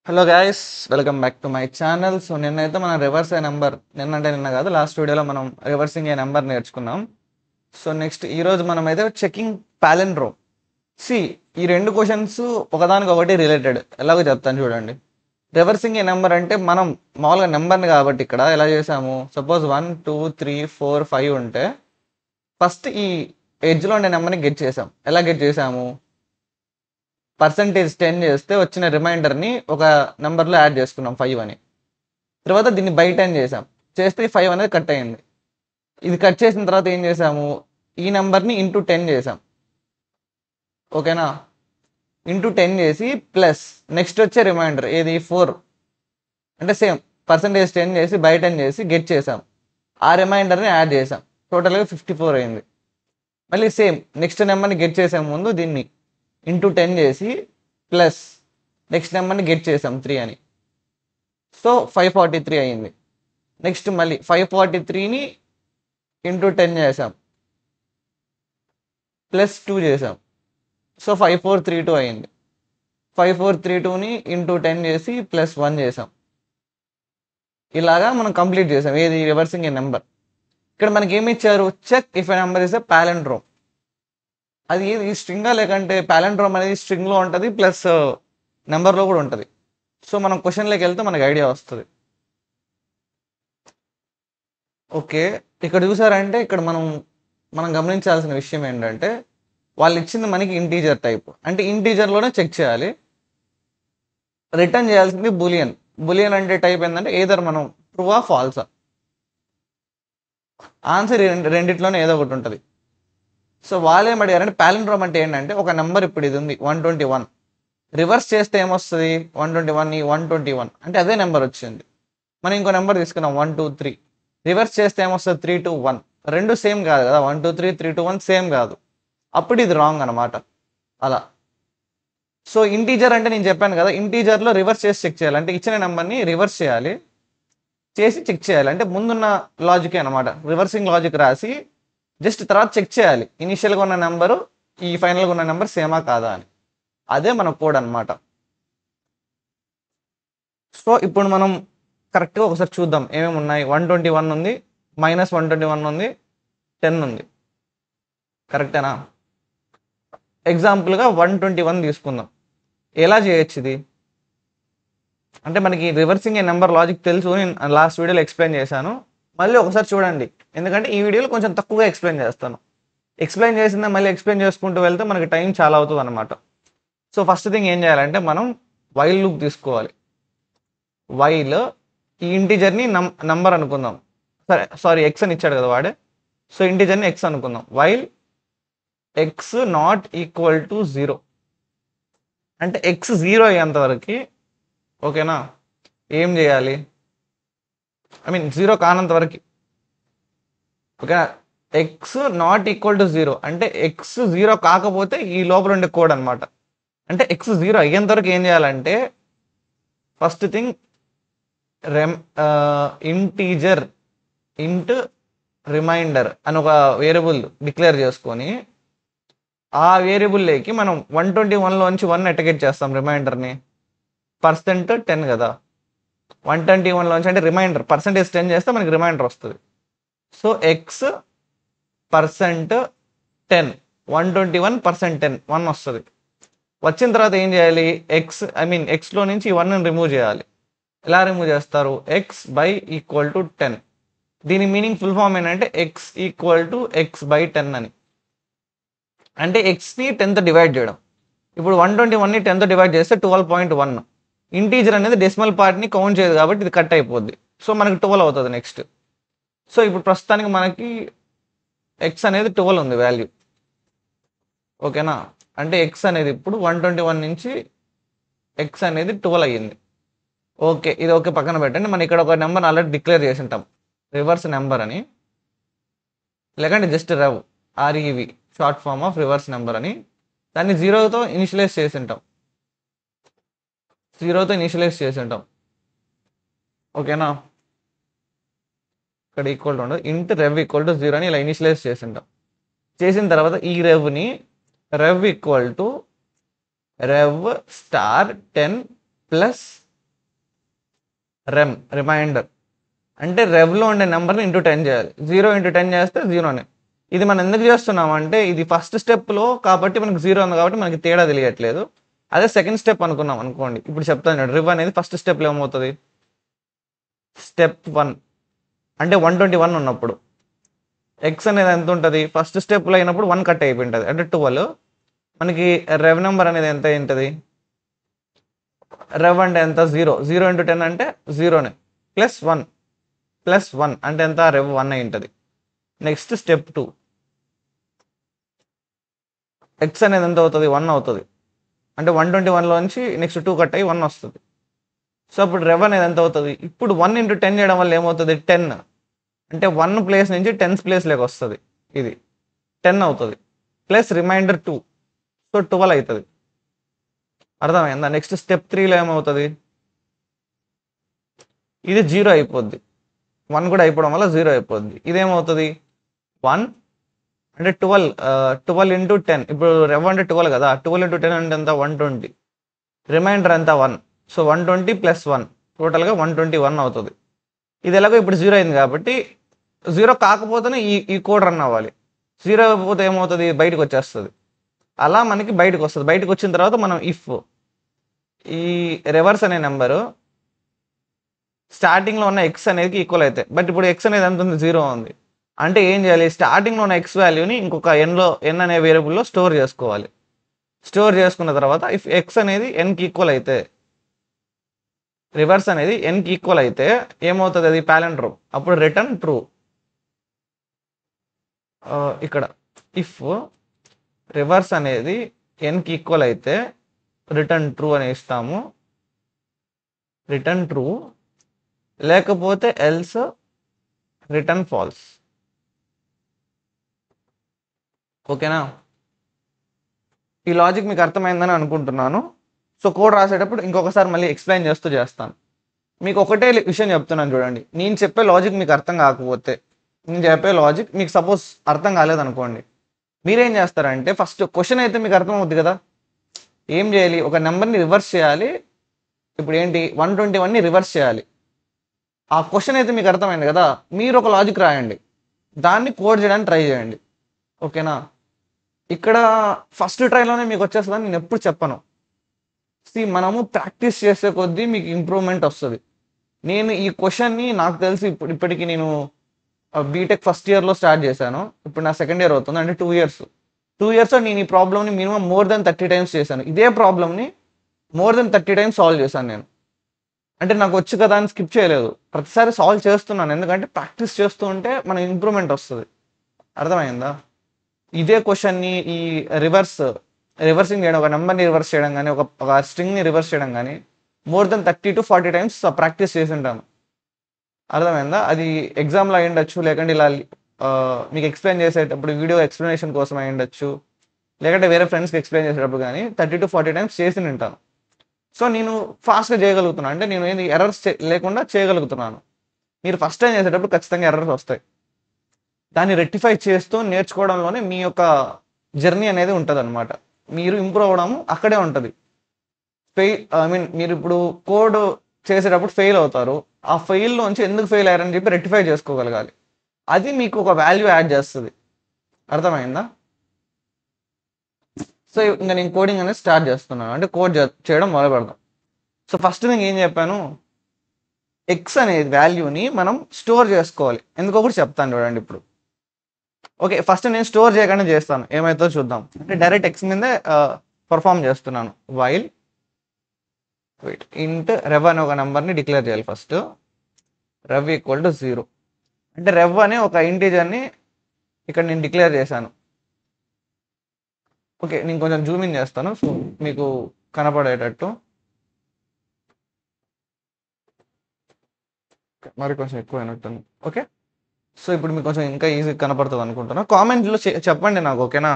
Hello guys, welcome back to my channel. So నిన్నైతే మనం reverse ఏ number నిన్న కాదు, లాస్ట్ వీడియోలో మనం రివర్సింగ్ ఏ నెంబర్ నేర్చుకున్నాం. సో నెక్స్ట్ ఈరోజు మనం అయితే చెకింగ్ పాలిండ్రోమ్. సి ఈ రెండు క్వశ్చన్స్ ఒకదానికి ఒకటి రిలేటెడ్. ఎలాగో చెప్తాను చూడండి. రివర్సింగ్ ఏ నెంబర్ అంటే మనం మామూలుగా నెంబర్ని కాబట్టి ఇక్కడ ఎలా చేసాము, సపోజ్ 1 2 3 4 5 ఉంటే ఫస్ట్ ఈ ఎడ్జ్లో ఉండే నెంబర్ని గెట్ చేసాం. ఎలా గెట్ చేసాము, పర్సంటేజ్ 10 చేస్తే వచ్చిన రిమైండర్ని ఒక నెంబర్లో యాడ్ చేసుకున్నాం 5 అని. తర్వాత దీన్ని బై 10 చేసాం, చేస్తే 5 అనేది కట్ అయింది. ఇది కట్ చేసిన తర్వాత ఏం చేసాము, ఈ నెంబర్ని ఇంటూ 10 చేసాం. ఓకేనా, ఇంటూ 10 చేసి ప్లస్ నెక్స్ట్ వచ్చే రిమైండర్ ఏది 4 అంటే సేమ్ పర్సంటేజ్ 10 చేసి బై 10 చేసి గెట్ చేసాం. ఆ రిమైండర్ని యాడ్ చేసాం, టోటల్గా 54 అయింది. మళ్ళీ సేమ్ నెక్స్ట్ నెంబర్ని గెట్ చేసే ముందు దీన్ని ఇంటూ 10 చేసి ప్లస్ నెక్స్ట్ నెంబర్ని గెట్ చేసాం 3 అని. సో 543 అయింది. నెక్స్ట్ మళ్ళీ 543ని ఇంటూ 10 చేసాం, ప్లస్ 2 చేసాం. సో 5432 అయింది. 5432ని ఇంటూ 10 చేసి ప్లస్ 1 చేసాం. ఇలాగా మనం కంప్లీట్ చేసాం ఏది, రివర్సింగ్ ఏ నెంబర్. ఇక్కడ మనకి ఏమి ఇచ్చారు, check if a number is a palindrome. అది ఈ స్ట్రింగా లేకంటే పాలిండ్రోమ్ అనేది స్ట్రింగ్లో ఉంటుంది ప్లస్ నెంబర్లో కూడా ఉంటుంది. సో మనం క్వశ్చన్లోకి వెళ్తే మనకి ఐడియా వస్తుంది. ఓకే, ఇక్కడ చూసారంటే ఇక్కడ మనం గమనించాల్సిన విషయం ఏంటంటే వాళ్ళు ఇచ్చింది మనకి ఇంటీజర్ టైప్, అంటే ఇంటీజర్లోనే చెక్ చేయాలి. రిటర్న్ చేయాల్సింది బులియన్. బులియన్ అంటే టైప్ ఏంటంటే ఏదర్ మనం ట్రూవా ఫాల్సా, ఆన్సర్ రెండిట్లోనే ఏదో ఒకటి ఉంటుంది. సో వాళ్ళు ఏం అడిగారంటే పాలిండ్రోమ్ అంటే ఏంటంటే ఒక నెంబర్ ఇప్పుడు ఇది ఉంది 121, రివర్స్ చేస్తే ఏమొస్తుంది 121 121 అంటే అదే నెంబర్ వచ్చింది. మనం ఇంకో నెంబర్ తీసుకున్నాం 1 2 3, రివర్స్ చేస్తే ఏమొస్తుంది 3 2 1, రెండు సేమ్ కాదు కదా, 1 2 3 3 2 1 సేమ్ కాదు, అప్పుడు ఇది రాంగ్ అనమాట. అలా. సో ఇంటీజర్ అంటే నేను చెప్పాను కదా, ఇంటీజర్లో రివర్స్ చేసి చెక్ చేయాలి, అంటే ఇచ్చిన నెంబర్ని రివర్స్ చేయాలి, చేసి చెక్ చేయాలి. అంటే ముందున్న లాజికే అనమాట, రివర్సింగ్ లాజిక్ రాసి జస్ట్ తర్వాత చెక్ చేయాలి ఇనిషియల్గా ఉన్న నెంబరు ఈ ఫైనల్గా ఉన్న నెంబర్ సేమా కాదా అని. అదే మన కోడ్ అనమాట. సో ఇప్పుడు మనం కరెక్ట్గా ఒకసారి చూద్దాం ఏమేమి ఉన్నాయి. 121 ఉంది, -121 ఉంది, 10 ఉంది. కరెక్టేనా? ఎగ్జాంపుల్గా 121 తీసుకుందాం. ఎలా చేయొచ్చు ఇది అంటే మనకి రివర్సింగ్ ఏ నెంబర్ లాజిక్ తెలుసు, నేను లాస్ట్ వీడియోలో ఎక్స్ప్లెయిన్ చేశాను. మళ్ళీ ఒకసారి చూడండి, ఎందుకంటే ఈ వీడియోలో కొంచెం తక్కువగా ఎక్స్ప్లెయిన్ చేస్తాను. ఎక్స్ప్లెయిన్ చేసిందా మళ్ళీ ఎక్స్ప్లెయిన్ చేసుకుంటూ వెళ్తే మనకి టైం చాలా అవుతుంది అనమాట. సో ఫస్ట్ థింగ్ ఏం చేయాలంటే మనం వైల్ లూప్ తీసుకోవాలి. వైల్ ఈ ఇంటీజర్ని నంబర్ అనుకుందాం, సరే సారీ ఎక్స్ అని ఇచ్చాడు కదా వాడే. సో ఇంటీజర్ని ఎక్స్ అనుకుందాం. While X not equal to 0 అంటే ఎక్స్ 0 అయ్యేంత వరకు, ఓకేనా, ఏం చేయాలి, ఐ మీన్ 0 కానంత వరకు, ఓకేనా. ఎక్స్ నాట్ ఈక్వల్ టు 0 అంటే ఎక్స్ 0 కాకపోతే ఈ లోపల ఉండే కోడ్ అనమాట. అంటే ఎక్స్ 0 అయ్యేంత వరకు ఏం చేయాలంటే ఫస్ట్ థింగ్ ఇంటీజర్ ఇంట్ రిమైండర్ అని ఒక వేరియబుల్ డిక్లేర్ చేసుకొని ఆ వేరియబుల్లోకి మనం 121లోంచి 1 ఎటగెట్ చేస్తాం రిమైండర్ని. %10 కదా, 121లోంచి అంటే రిమైండర్ పర్సంటేజ్ 10 చేస్తే మనకి రిమైండర్ వస్తుంది. సో ఎక్స్ %10 121 %10 1 వస్తుంది. వచ్చిన తర్వాత ఏం చేయాలి, ఎక్స్లో నుంచి ఈ 1ని రిమూవ్ చేయాలి. ఎలా రిమూవ్ చేస్తారు, ఎక్స్ బై ఈక్వల్ టు 10. దీని మీనింగ్ ఫుల్ ఫామ్ ఏంటంటే X equal to X by 10 అని, అంటే ఎక్స్ని 10తో డివైడ్ చేయడం. ఇప్పుడు 121ని 10తో డివైడ్ చేస్తే 12.1. ఇంటీజర్ అనేది డెసిమల్ పార్ట్ని కౌంట్ చేయదు కాబట్టి ఇది కట్ అయిపోద్ది. సో మనకి 12 అవుతుంది నెక్స్ట్. సో ఇప్పుడు ప్రస్తుతానికి మనకి ఎక్స్ అనేది 12 ఉంది వాల్యూ, ఓకేనా. అంటే ఎక్స్ అనేది ఇప్పుడు 121 నుంచి ఎక్స్ అనేది 12 అయ్యింది. ఓకే, ఇది ఓకే పక్కన పెట్టండి. మనం ఇక్కడ ఒక నెంబర్ ఆల్రెడీ డిక్లేర్ చేసి ఉంటాం, రివర్స్ నెంబర్ అని, లేకంటే just REV short form of reverse number అని. దాన్ని 0తో ఇనిషియలైజ్ చేసి ఉంటాం, ఓకేనా. ఇక్కడ ఈక్వల్ టు ఉండదు, ఇంట్ రెవ్ ఈక్వల్ టు 0 అని ఇలా ఇనిషియలైజ్ చేసి ఉంటాం. చేసిన తర్వాత ఈ రెవ్ని rev equal to rev star 10 plus remainder అంటే రెవ్లో ఉండే నెంబర్ని ఇంటూ 10 చేయాలి. 0 ఇంటూ 10 చేస్తే 0నే. ఇది మనం ఎందుకు చేస్తున్నాం అంటే ఇది ఫస్ట్ స్టెప్లో కాబట్టి మనకు 0 ఉంది కాబట్టి మనకి తేడా తెలియట్లేదు. అదే సెకండ్ స్టెప్ అనుకున్నాం అనుకోండి, ఇప్పుడు చెప్తాను. రివ్ అనేది ఫస్ట్ స్టెప్లో ఏమవుతుంది, స్టెప్ 1 అంటే 121 ఉన్నప్పుడు ఎక్స్ అనేది ఎంత ఉంటుంది, ఫస్ట్ స్టెప్లో అయినప్పుడు 1 కట్ అయిపోయింటుంది అంటే 12. మనకి రెవ్ నెంబర్ అనేది ఎంత ఉంటుంది, రెవ్ అంటే ఎంత, 0 ఇంటూ 10 అంటే 0నే, ప్లస్ 1 అంటే ఎంత, రెవ్ 1 అయి ఉంటుంది. నెక్స్ట్ స్టెప్ 2 ఎక్స్ అనేది ఎంత అవుతుంది, 1 అవుతుంది. అంటే 121లోంచి నెక్స్ట్ 2 కట్ అయ్యి 1 వస్తుంది. సో అప్పుడు రెవ్ అనేది ఎంత అవుతుంది, ఇప్పుడు 1 ఇంటూ 10 చేయడం వల్ల ఏమవుతుంది, 10 అంటే 1 ప్లేస్ నుంచి 10th ప్లేస్లోకి వస్తుంది, ఇది 10 అవుతుంది. ప్లస్ రిమైండర్ 2, సో 12 అవుతుంది. అర్థమైందా. నెక్స్ట్ స్టెప్ 3లో ఏమవుతుంది, ఇది 0 అయిపోద్ది, 1 కూడా అయిపోవడం వల్ల 0 అయిపోద్ది. ఇదేమవుతుంది 1 అంటే 12 ఇంటూ 10, ఇప్పుడు రెవ్ అంటే 12 కదా, 12 ఇంటూ 10 అంటే ఎంత, 120. రిమైండర్ ఎంత 1, సో 120 ప్లస్ 1 టోటల్గా 121 అవుతుంది. ఇది ఎలాగో ఇప్పుడు 0 అయింది కాబట్టి 0 కాకపోతేనే ఈ కోడ్ రన్ అవ్వాలి. 0 అయిపోతే ఏమవుతుంది, బయటకు వచ్చేస్తుంది. అలా మనకి బయటకు వస్తుంది. బయటకు వచ్చిన తర్వాత మనం ఇఫ్ ఈ రివర్స్ అనే నెంబరు స్టార్టింగ్లో ఉన్న ఎక్స్ అనేది ఈక్వల్ అవుతాయి. బట్ ఇప్పుడు ఎక్స్ అనేది ఎంత ఉంది, 0 ఉంది. అంటే ఏం చేయాలి, స్టార్టింగ్లో ఉన్న ఎక్స్ వాల్యూని ఇంకొక ఎన్ అనే వేరియబుల్లో స్టోర్ చేసుకోవాలి. స్టోర్ చేసుకున్న తర్వాత ఇఫ్ ఎక్స్ అనేది ఎన్కి ఈక్వల్ అయితే, రివర్స్ అనేది ఎన్కి ఈక్వల్ అయితే ఏమవుతుంది, అది ప్యాలెండ్రోమ్, అప్పుడు రిటర్న్ ట్రూ. ఇక్కడ ఇఫ్ రివర్స్ అనేది ఎన్కి ఈక్వల్ అయితే రిటర్న్ ట్రూ అని ఇస్తాము, రిటర్న్ ట్రూ. లేకపోతే ఎల్స్ రిటర్న్ ఫాల్స్. ఓకేనా. ఈ లాజిక్ మీకు అర్థమైందని అనుకుంటున్నాను. సో కోడ్ రాసేటప్పుడు ఇంకొకసారి మళ్ళీ ఎక్స్ప్లెయిన్ చేస్తాను. మీకు ఒకటే విషయం చెప్తున్నాను చూడండి, నేను చెప్పే లాజిక్ మీకు అర్థం కాకపోతే, నేను చెప్పే లాజిక్ మీకు సపోజ్ అర్థం కాలేదనుకోండి, మీరేం చేస్తారంటే ఫస్ట్ క్వశ్చన్ అయితే మీకు అర్థం అవుద్ది కదా, ఏం చేయాలి, ఒక నెంబర్ని రివర్స్ చేయాలి. ఇప్పుడు ఏంటి, 121ని రివర్స్ చేయాలి. ఆ క్వశ్చన్ అయితే మీకు అర్థమైంది కదా, మీరు ఒక లాజిక్ రాయండి, దాన్ని కోడ్ చేయడానికి ట్రై చేయండి. ఓకేనా. ఇక్కడ ఫస్ట్ ట్రైలోనే మీకు వచ్చేస్తుందని నేను ఎప్పుడు చెప్పను. మనము ప్రాక్టీస్ చేసే కొద్దీ మీకు ఇంప్రూవ్మెంట్ వస్తుంది. నేను ఈ క్వశ్చన్ని నాకు తెలిసి ఇప్పటికి నేను బీటెక్ ఫస్ట్ ఇయర్లో స్టార్ట్ చేశాను, ఇప్పుడు నా సెకండ్ ఇయర్ అవుతుంది, అంటే 2 ఇయర్స్ నేను ఈ ప్రాబ్లమ్ని మినిమం మోర్ దెన్ 30 టైమ్స్ చేశాను. ఇదే ప్రాబ్లమ్ని మోర్ దెన్ 30 టైమ్స్ సాల్వ్ చేశాను నేను. అంటే నాకు వచ్చు కదా అని స్కిప్ చేయలేదు, ప్రతిసారి సాల్వ్ చేస్తున్నాను. ఎందుకంటే ప్రాక్టీస్ చేస్తూ ఉంటే మన ఇంప్రూవ్మెంట్ వస్తుంది. అర్థమైందా. ఇదే క్వశ్చన్ని ఈ రివర్సింగ్ చేయడం, ఒక నెంబర్ని రివర్స్ చేయడం కానీ, ఒక స్ట్రింగ్ని రివర్స్ చేయడం కానీ more than 30 to 40 times practice చేసి ఉంటాను. అర్థమైందా. అది ఎగ్జామ్లో అయి ఉండొచ్చు, లేకంటే ఇలా మీకు ఎక్స్ప్లెయిన్ చేసేటప్పుడు వీడియో ఎక్స్ప్లెనేషన్ కోసం అయి ఉండొచ్చు, లేకంటే వేరే ఫ్రెండ్స్కి ఎక్స్ప్లెయిన్ చేసేటప్పుడు కానీ 30 to 40 టైమ్స్ చేసి ఉంటాను. సో నేను ఫాస్ట్గా చేయగలుగుతున్నాను, అంటే నేను ఏంది ఎర్రర్స్ లేకుండా చేయగలుగుతున్నాను. మీరు ఫస్ట్ టైం చేసేటప్పుడు ఖచ్చితంగా ఎర్రర్స్ వస్తాయి. దాన్ని రెక్టిఫై చేస్తూ నేర్చుకోవడంలోనే మీ యొక్క జర్నీ అనేది ఉంటుంది అనమాట. మీరు ఇంప్రూవ్ అవ్వడం అక్కడే ఉంటుంది. మీరు ఇప్పుడు కోడ్ చేసేటప్పుడు ఫెయిల్ అవుతారు, ఆ ఫెయిల్లోంచి ఎందుకు ఫెయిల్ అయ్యారని చెప్పి రెక్టిఫై చేసుకోగలగాలి. అది మీకు ఒక వాల్యూ యాడ్ చేస్తుంది. అర్థమైందా. సో ఇంకా నేను కోడింగ్ అనేది స్టార్ట్ చేస్తున్నాను, అంటే కోడ్ చేయడం మొదలు పెడదాం. సో ఫస్ట్ థింగ్ ఏం చెప్పాను, ఎక్స్ అనేది వాల్యూని మనం స్టోర్ చేసుకోవాలి. ఎందుకో కూడా చెప్తాను చూడండి ఇప్పుడు. ఓకే, ఫస్ట్ నేను స్టోర్ చేయగానే చేస్తాను, ఏమైతుందో చూద్దాం. అంటే డైరెక్ట్ ఎక్స్ మీదే పర్ఫామ్ చేస్తున్నాను. వైల్ ఇంట్ రెవ్ అనే ఒక నెంబర్ని డిక్లేర్ చేయాలి. ఫస్ట్ రెవ్ ఈక్వల్ టు 0, అంటే రెవ్ అనే ఒక ఇంటీజర్ని ఇక్కడ నేను డిక్లేర్ చేశాను. ఓకే, నేను కొంచెం జూమ్ ఇన్ చేస్తాను సో మీకు కనపడేటట్టు. మరి కొంచెం ఎక్కువ అయినట్టుంది. ఓకే, సో ఇప్పుడు మీకు కొంచెం ఇంకా ఈజీ కనపడుతుంది అనుకుంటున్నా. కామెంట్లో చెప్పండి నాకు. ఓకేనా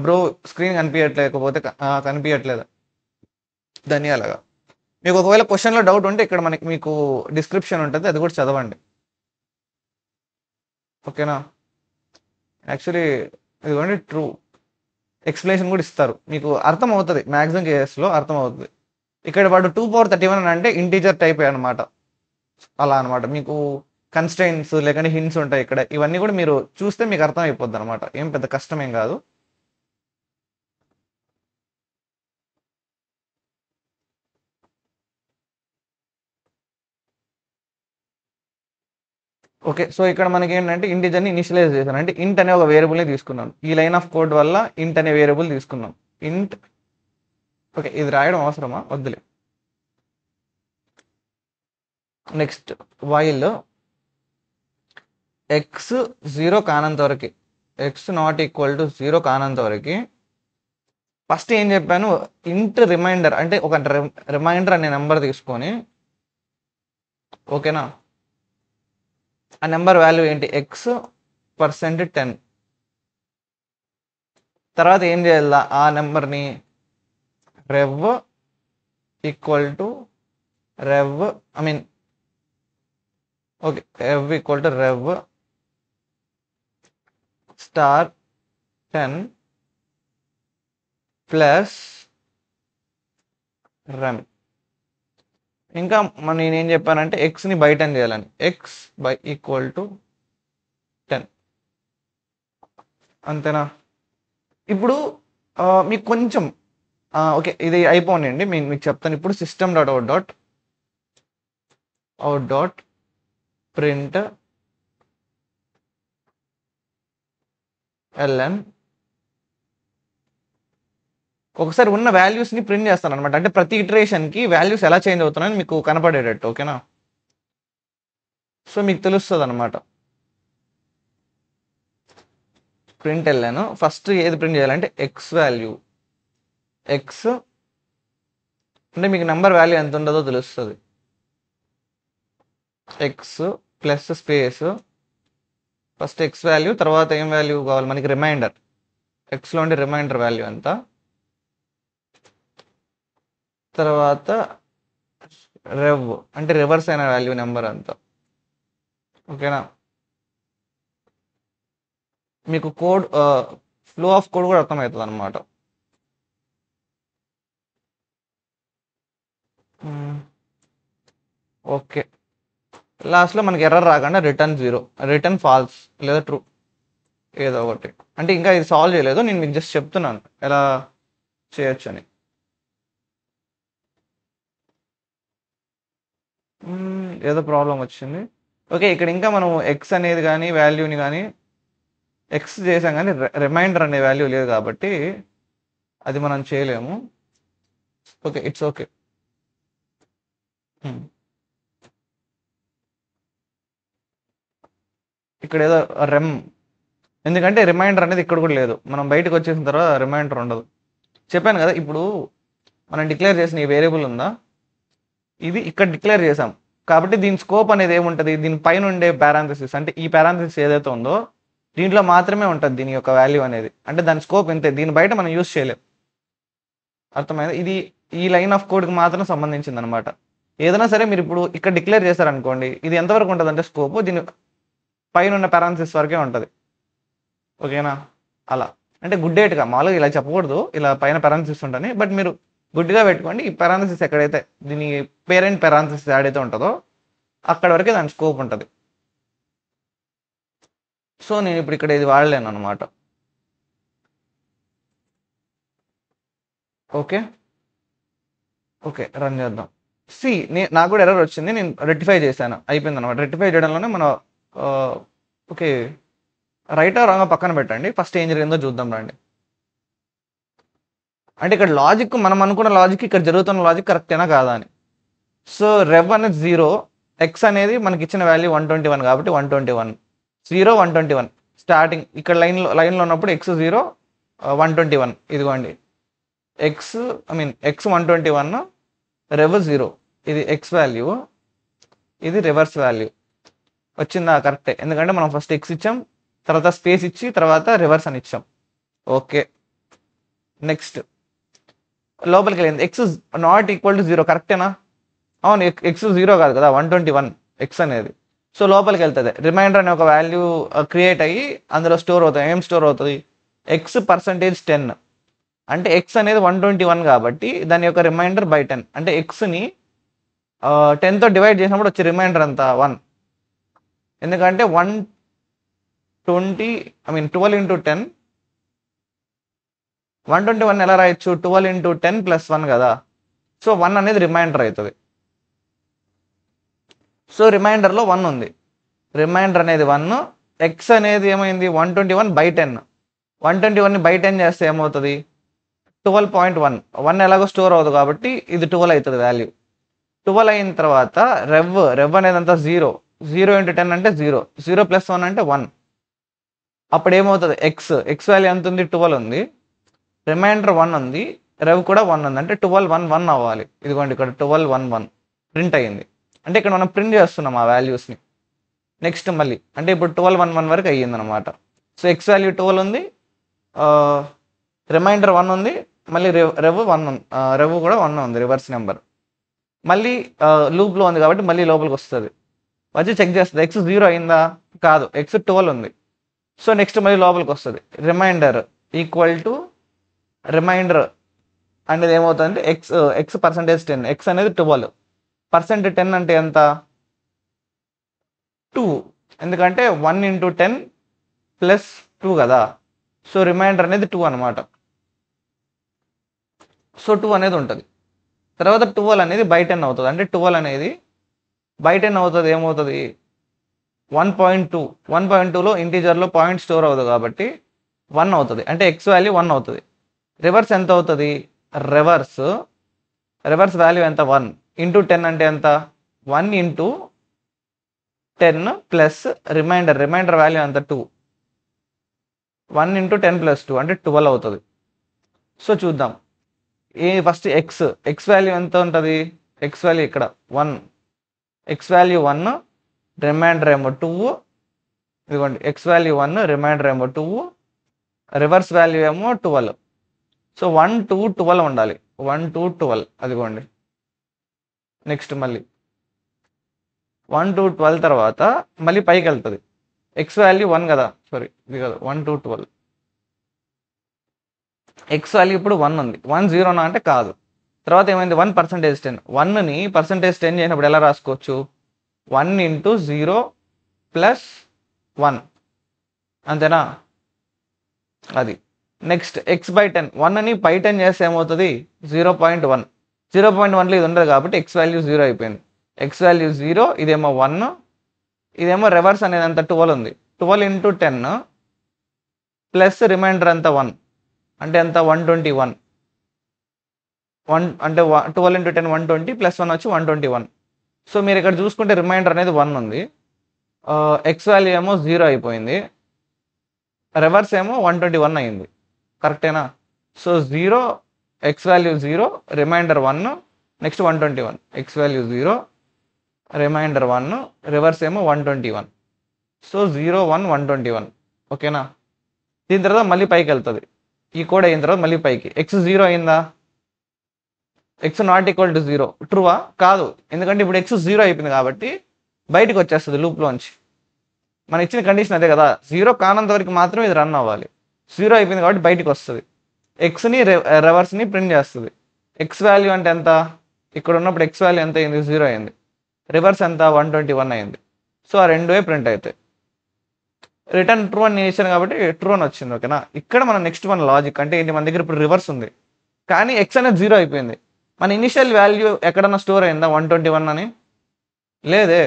బ్రో, స్క్రీన్ కనిపించట్లేకపోతే కనిపించట్లేదు దాన్ని అలాగా. మీకు ఒకవేళ క్వశ్చన్లో డౌట్ ఉంటే ఇక్కడ మీకు డిస్క్రిప్షన్ ఉంటుంది, అది కూడా చదవండి. ఓకేనా. యాక్చువల్లీ ఇదిగోండి ట్రూ ఎక్స్ప్లెనేషన్ కూడా ఇస్తారు, మీకు అర్థం అవుతుంది. మ్యాక్సిమం కేసెస్లో అర్థం అవుతుంది. ఇక్కడ వాడు 2 power 31 అంటే ఇంటీజర్ టైప్ అనమాట. అలా అనమాట. మీకు కన్స్ట్రెయిన్స్ లేకుంటే హింట్స్ ఉంటాయి ఇక్కడ. ఇవన్నీ కూడా మీరు చూస్తే మీకు అర్థం అయిపోద్ది అనమాట. ఏం పెద్ద కష్టమేం కాదు. ఓకే. సో ఇక్కడ మనకి ఏంటంటే ఇంటిజర్ని ఇనిషియలైజ్ చేశాను. అంటే ఇంట్ అనే ఒక వేరియబుల్ని తీసుకున్నాను. ఈ లైన్ ఆఫ్ కోడ్ వల్ల ఇంట్ అనే వేరియబుల్ తీసుకున్నాం. ఇంట్ ఓకే, ఇది రాయడం అవసరమా? వద్దులే. నెక్స్ట్ వైల్ ఎక్స్ 0 కానంత వరకు, ఎక్స్ నాట్ ఈక్వల్ టు 0 కానంత వరకు ఫస్ట్ ఏం చెప్పాను, ఇంట్ రిమైండర్ అంటే ఒక రిమైండర్ అనే నెంబర్ తీసుకొని, ఓకేనా, ఆ నెంబర్ వాల్యూ ఏంటి, x%10. తర్వాత ఏం చేయాలి, ఆ నెంబర్ని rev equal to rev I mean okay rev equal to rev star 10 plus REM. ఇంకా నేనేం చెప్పానంటే ఎక్స్ని బై 10 చేయాలని, ఎక్స్ బై ఈక్వల్ టు 10. అంతేనా? ఇప్పుడు మీకు కొంచెం ఓకే ఇది అయిపోయిందండి. మీకు చెప్తాను ఇప్పుడు. System dot out dot print ln ఒకసారి ఉన్న వాల్యూస్ని ప్రింట్ చేస్తాను అనమాట. అంటే ప్రతి ఇటరేషన్కి వాల్యూస్ ఎలా చేంజ్ అవుతున్నాయని మీకు కనపడేటట్టు, ఓకేనా? సో మీకు తెలుస్తుంది అనమాట. ప్రింట్ ln ఫస్ట్ ఏది ప్రింట్ చేయాలంటే ఎక్స్ వాల్యూ, ఎక్స్ అంటే మీకు నెంబర్ వాల్యూ ఎంత ఉండదో తెలుస్తుంది. X plus space first X value, తర్వాత ఏం వాల్యూ కావాలి మనకి, రిమైండర్. ఎక్స్లో ఉండే రిమైండర్ వాల్యూ ఎంత, తర్వాత రెవ్ అంటే రివర్స్ అయిన వాల్యూ నెంబర్ అంత, ఓకేనా? మీకు కోడ్ ఫ్లో ఆఫ్ కోడ్ కూడా అర్థమవుతుంది అనమాట. ఓకే, లాస్ట్లో మనకి ఎర్రర్ రాకుండా రిటర్న్ 0, రిటర్న్ ఫాల్స్ లేదా ట్రూ ఏదో ఒకటి. అంటే ఇంకా ఇది సాల్వ్ చేయలేదు, నేను మీకు జస్ట్ చెప్తున్నాను ఎలా చేయొచ్చు అని. ఏదో ప్రాబ్లం వచ్చింది. ఓకే, ఇక్కడ ఇంకా మనం ఎక్స్ అనేది కానీ వాల్యూని కానీ ఎక్స్ చేసాం కానీ రిమైండర్ అనే వాల్యూ లేదు కాబట్టి అది మనం చేయలేము. Okay, it's okay. ఇక్కడ ఏదో రెమ్, ఎందుకంటే రిమైండర్ అనేది ఇక్కడ కూడా లేదు. మనం బయటకు వచ్చేసిన తర్వాత రిమైండర్ ఉండదు. చెప్పాను కదా, ఇప్పుడు మనం డిక్లేర్ చేసిన ఈ వేరియబుల్ ఉందా, ఇది ఇక్కడ డిక్లేర్ చేసాం కాబట్టి దీని స్కోప్ అనేది ఏముంటుంది, దీని పైన ఉండే పారాంథసిస్ అంటే ఈ పారాంథసిస్ ఏదైతే ఉందో దీంట్లో మాత్రమే ఉంటుంది దీని యొక్క వాల్యూ అనేది. అంటే దాని స్కోప్ ఇంతే, దీని బయట మనం యూజ్ చేయలేం. అర్థమైంది? ఇది ఈ లైన్ ఆఫ్ కోడ్కి మాత్రం సంబంధించింది అనమాట. ఏదైనా సరే మీరు ఇప్పుడు ఇక్కడ డిక్లేర్ చేశారనుకోండి, ఇది ఎంతవరకు ఉంటుంది అంటే స్కోప్ దీని పైన ఉన్న పారాంథసిస్ వరకే ఉంటుంది, ఓకేనా? అలా అంటే గుడ్డేట్గా మామూలుగా ఇలా చెప్పకూడదు, ఇలా పైన పారాంథసిస్ ఉంటుంది, బట్ మీరు గుడ్డిగా పెట్టుకోండి. ఈ పారాంథసిస్ ఎక్కడైతే దీని పేరెంట్ పారాంథసిస్ ఏడైతే ఉంటుందో అక్కడ వరకే దాని స్కోప్ ఉంటుంది. సో నేను ఇప్పుడు ఇక్కడ ఇది వాడలేను అనమాట. ఓకే ఓకే రన్ చేద్దాం. నాకు కూడా ఎర్రర్ వచ్చింది, నేను రెక్టిఫై చేశాను, అయిపోయింది అనమాట. రెక్టిఫై చేయడంలోనే మన ఓకే రైటా రాంగ్ పక్కన పెట్టండి, ఫస్ట్ ఏం జరిగిందో చూద్దాం రండి. అంటే ఇక్కడ లాజిక్ మనం అనుకున్న లాజిక్ ఇక్కడ జరుగుతున్న లాజిక్ కరెక్టేనా కాదా అని. సో రెవ్ అనేది 0, ఎక్స్ అనేది మనకి ఇచ్చిన వాల్యూ 121 కాబట్టి 121, 0 121 స్టార్టింగ్ ఇక్కడ లైన్లో ఉన్నప్పుడు ఎక్స్ 0 121 ఇదిగోండి ఎక్స్ ఎక్స్ 121 రెవ్ 0, ఇది ఎక్స్ వాల్యూ, ఇది రివర్స్ వాల్యూ. వచ్చిందా? కరెక్టే, ఎందుకంటే మనం ఫస్ట్ ఎక్స్ ఇచ్చాం, తర్వాత స్పేస్ ఇచ్చి తర్వాత రివర్స్ అని ఇచ్చాం. ఓకే, నెక్స్ట్ లోపలికి వెళ్ళింది ఎక్స్ నాట్ ఈక్వల్ టు 0 కరెక్టేనా? అవును, ఎక్స్ 0 కాదు కదా, 121 ఎక్స్ అనేది. సో లోపలికి వెళ్తుంది, రిమైండర్ అనే ఒక వాల్యూ క్రియేట్ అయ్యి అందులో స్టోర్ అవుతుంది. ఏం స్టోర్ అవుతుంది, x%10 అంటే ఎక్స్ అనేది 121 కాబట్టి దాని యొక్క రిమైండర్ బై 10 అంటే ఎక్స్ని 10తో డివైడ్ చేసినప్పుడు వచ్చే రిమైండర్ అంతా 1. ఎందుకంటే 12 ఇంటూ 10 121 ఎలా రాయొచ్చు 12 ఇంటూ 10 ప్లస్ 1 కదా. సో 1 అనేది రిమైండర్ అవుతుంది. సో రిమైండర్లో 1 ఉంది, రిమైండర్ అనేది 1. ఎక్స్ అనేది ఏమైంది 121/10. 121ని బై 10 చేస్తే ఏమవుతుంది 12.1. 1 ఎలాగో స్టోర్ అవ్వదు కాబట్టి ఇది 12 అవుతుంది వాల్యూ. 12 అయిన తర్వాత రెవ్ అనేది అంతా 0 ఇంటూ 10 అంటే 0 + 1 అంటే 1. అప్పుడు ఏమవుతుంది ఎక్స్ వాల్యూ ఎంత ఉంది 12 ఉంది, రిమైండర్ 1 ఉంది, రెవ్ కూడా 1 ఉంది, అంటే 12 1 అవ్వాలి. ఇదిగోండి ఇక్కడ 12 1 ప్రింట్ అయ్యింది. అంటే ఇక్కడ మనం ప్రింట్ చేస్తున్నాం ఆ వాల్యూస్ని. నెక్స్ట్ మళ్ళీ అంటే ఇప్పుడు 12 వరకు అయ్యింది అనమాట. సో ఎక్స్ వాల్యూ 12 ఉంది, రిమైండర్ 1 ఉంది, మళ్ళీ రెవ్ కూడా 1 ఉంది, రివర్స్ నెంబర్. మళ్ళీ లూప్లో ఉంది కాబట్టి మళ్ళీ లోపలికి వస్తుంది, వచ్చి చెక్ చేస్తుంది ఎక్స్ 0 అయిందా కాదు, ఎక్స్ 12 ఉంది. సో నెక్స్ట్ మళ్ళీ లోపలికి వస్తుంది, రిమైండర్ ఈక్వల్ టు రిమైండర్ అనేది ఏమవుతుందంటే ఎక్స్ %10. ఎక్స్ అనేది 12, %10 అంటే ఎంత 2, ఎందుకంటే 1 ఇంటూ 10 ప్లస్ 2 కదా. సో రిమైండర్ అనేది 2 అనమాట. సో 2 అనేది ఉంటుంది. తర్వాత 12 అనేది బై 10 అవుతుంది, అంటే 12 అనేది బై 10 అవుతుంది. ఏమవుతుంది 1.2. 1.2లో ఇంటీజర్లో పాయింట్ స్టోర్ అవుతుంది కాబట్టి 1 అవుతుంది, అంటే ఎక్స్ వాల్యూ 1 అవుతుంది. రివర్స్ ఎంత అవుతుంది రివర్స్ వాల్యూ ఎంత 1 ఇంటూ 10 అంటే ఎంత 1 ఇంటూ 10 ప్లస్ రిమైండర్ వాల్యూ ఎంత 2. 1 ఇంటూ 10 ప్లస్ 2 అంటే 12 అవుతుంది. సో చూద్దాం ఫస్ట్ ఎక్స్ వాల్యూ ఎంత ఉంటుంది, ఎక్స్ వాల్యూ ఇక్కడ 1, ఎక్స్ వాల్యూ 1, రిమైండర్ ఏమో 2. ఇదిగోండి ఎక్స్ వాల్యూ 1, రిమైండర్ ఏమో 2, రివర్స్ వాల్యూ ఏమో 12. సో 1 2 12 ఉండాలి, 1 2 12. అదిగోండి నెక్స్ట్ మళ్ళీ 1 2 12 తర్వాత మళ్ళీ పైకి వెళ్తుంది. ఎక్స్ వాల్యూ 1 కదా, సారీ ఇది కదా 1 2 12. ఎక్స్ వాల్యూ ఇప్పుడు 1 ఉంది, 1 0 అంటే కాదు. తర్వాత ఏమైంది 1%10. 1ని %10 చేసినప్పుడు ఎలా రాసుకోవచ్చు 1 ఇంటూ 0 ప్లస్ 1 అంతేనా. అది నెక్స్ట్ ఎక్స్ బై 10. 1ని బై 10 చేస్తే ఏమవుతుంది 0.1. 0.1లో ఇది ఉండదు కాబట్టి ఎక్స్ వాల్యూ 0 అయిపోయింది. ఎక్స్ వాల్యూ 0, ఇదేమో 1, ఇదేమో రివర్స్ అనేది అంత 12 ఉంది. 12 ఇంటూ 10 ప్లస్ రిమైండర్ అంతా 1 అంటే ఎంత 121. 1 అంటే 12 ఇంటూ 10 120 ప్లస్ 1 వచ్చి 121. సో మీరు ఇక్కడ చూసుకుంటే రిమైండర్ అనేది 1 ఉంది, ఎక్స్ వాల్యూ ఏమో 0 అయిపోయింది, రివర్స్ ఏమో 121 అయింది. కరెక్టేనా. So 0, x value 0, remainder 1, next 121. X value 0, remainder 1, reverse ఏమో 121. సో 0 1 121. ఓకేనా. దీని తర్వాత మళ్ళీ పైకి వెళ్తుంది, ఈ కోడ్ అయిన తర్వాత మళ్ళీ పైకి. ఎక్స్ 0 అయిందా, ఎక్స్ నాట్ ఈక్వల్ టు 0 ట్రూవా కాదు, ఎందుకంటే ఇప్పుడు ఎక్స్ 0 అయిపోయింది కాబట్టి బయటకు వచ్చేస్తుంది లూప్లోంచి. మన ఇచ్చిన కండిషన్ అదే కదా, 0 కానంత వరకు మాత్రం ఇది రన్ అవ్వాలి. 0 అయిపోయింది కాబట్టి బయటకు వస్తుంది, ఎక్స్ని రివర్స్ని ప్రింట్ చేస్తుంది. ఎక్స్ వాల్యూ అంటే ఎంత, ఇక్కడ ఉన్నప్పుడు ఎక్స్ వాల్యూ ఎంత అయింది 0 అయింది, రివర్స్ ఎంత 121 అయింది. సో ఆ రెండువే ప్రింట్ అవుతాయి. రిటర్న్ ట్రూ అని చేశాను కాబట్టి ట్రూ అని వచ్చింది. ఓకేనా. ఇక్కడ మన నెక్స్ట్ మన లాజిక్ అంటే ఏంటి, మన దగ్గర ఇప్పుడు రివర్స్ ఉంది కానీ ఎక్స్ అనేది 0 అయిపోయింది. మన ఇనిషియల్ వాల్యూ ఎక్కడన్నా స్టోర్ అయిందా 121 అని లేదే.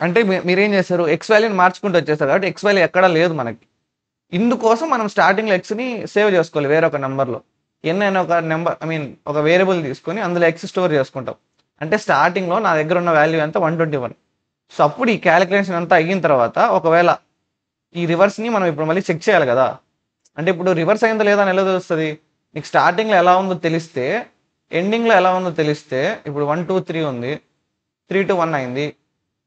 అంటే మీరేం చేస్తారు ఎక్స్ వాల్యూని మార్చుకుంటూ వచ్చేస్తారు కాబట్టి ఎక్స్ వాల్యూ ఎక్కడా లేదు మనకి. ఇందుకోసం మనం స్టార్టింగ్లో ఎక్స్ని సేవ్ చేసుకోవాలి వేరే ఒక నెంబర్లో. ఎన్నైనా ఒక నెంబర్ ఒక వేరియబుల్ తీసుకొని అందులో ఎక్స్ స్టోర్ చేసుకుంటాం. అంటే స్టార్టింగ్లో నా దగ్గర ఉన్న వాల్యూ ఎంత 121. సో అప్పుడు ఈ క్యాలిక్యులేషన్ అంతా అయిన తర్వాత ఒకవేళ ఈ రివర్స్ని మనం ఇప్పుడు మళ్ళీ చెక్ చేయాలి కదా. అంటే ఇప్పుడు రివర్స్ అయిందో లేదా అని ఎలా తెలుస్తుంది, నీకు స్టార్టింగ్లో ఎలా ఉందో తెలిస్తే ఎండింగ్లో ఎలా ఉందో తెలిస్తే. ఇప్పుడు 1 2 3 ఉంది, 3 2 1 అయింది.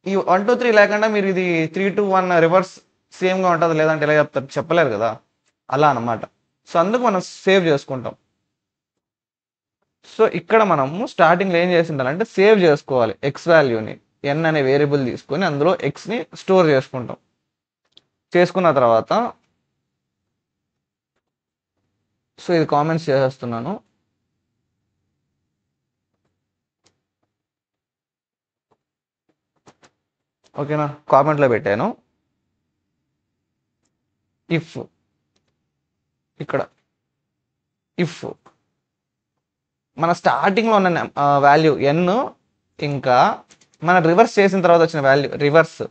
ఈ 1 2 3 లేకుండా మీరు ఇది 3 2 1 రివర్స్ సేమ్గా ఉంటుంది లేదంటే ఎలా చెప్తారు, చెప్పలేరు కదా. అలా అన్నమాట. సో అందుకు మనం సేవ్ చేసుకుంటాం. సో ఇక్కడ మనము స్టార్టింగ్లో ఏం చేసి ఉండాలంటే సేవ్ చేసుకోవాలి ఎక్స్ వాల్యూని. ఎన్ అనే వేరియబుల్ తీసుకొని అందులో ఎక్స్ని స్టోర్ చేసుకుంటాం. చేసుకున్న తర్వాత సో ఇది కామెంట్స్ చేసేస్తున్నాను. ఓకేనా, కామెంట్లో పెట్టాను. ఇఫ్ ఇక్కడ ఇఫ్ మన స్టార్టింగ్లో ఉన్న వాల్యూ ఎన్, ఇంకా మన రివర్స్ చేసిన తర్వాత వచ్చిన వాల్యూ రివర్స్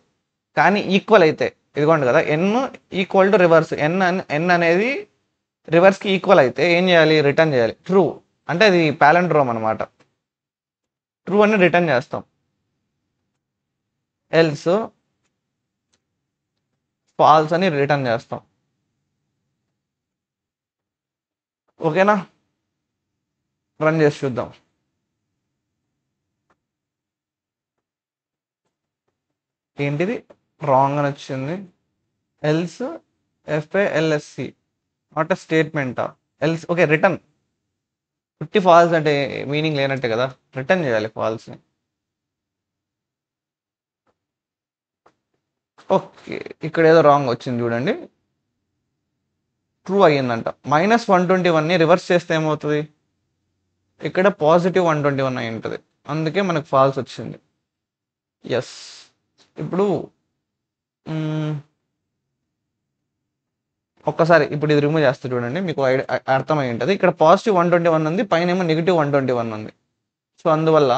కానీ ఈక్వల్ అయితే, ఇదిగోండి కదా ఎన్ ఈక్వల్ టు రివర్స్, ఎన్ అనేది రివర్స్కి ఈక్వల్ అయితే ఏం చేయాలి, రిటర్న్ చేయాలి ట్రూ. అంటే అది పాలెండ్రోమ్ అనమాట. ట్రూ అని రిటర్న్ చేస్తాం. ఎల్స్ ఫాల్స్ అని రిటర్న్ చేస్తాం. ఓకేనా, రన్ చేసి చూద్దాం. ఏంటిది రాంగ్ అని వచ్చింది. ఎల్స్ ఎఫ్ఏఎల్ఎస్సి నాట్ అ స్టేట్మెంటా, ఎల్స్ ఓకే రిటర్న్. 50 ఫాల్స్ అంటే మీనింగ్ లేనట్టే కదా, రిటర్న్ చేయాలి ఫాల్స్ని. ఓకే, ఇక్కడ ఏదో రాంగ్ వచ్చింది చూడండి, ట్రూ అయ్యిందంట. -121ని రివర్స్ చేస్తే ఏమవుతుంది, ఇక్కడ +121 అయి ఉంటుంది, అందుకే మనకు ఫాల్స్ వచ్చింది. ఎస్, ఇప్పుడు ఒక్కసారి ఇప్పుడు ఇది రిమూవ్ చేస్తే చూడండి, మీకు అర్థమై ఉంటుంది. ఇక్కడ +121 ఉంది, పైన ఏమో -121 ఉంది. సో అందువల్ల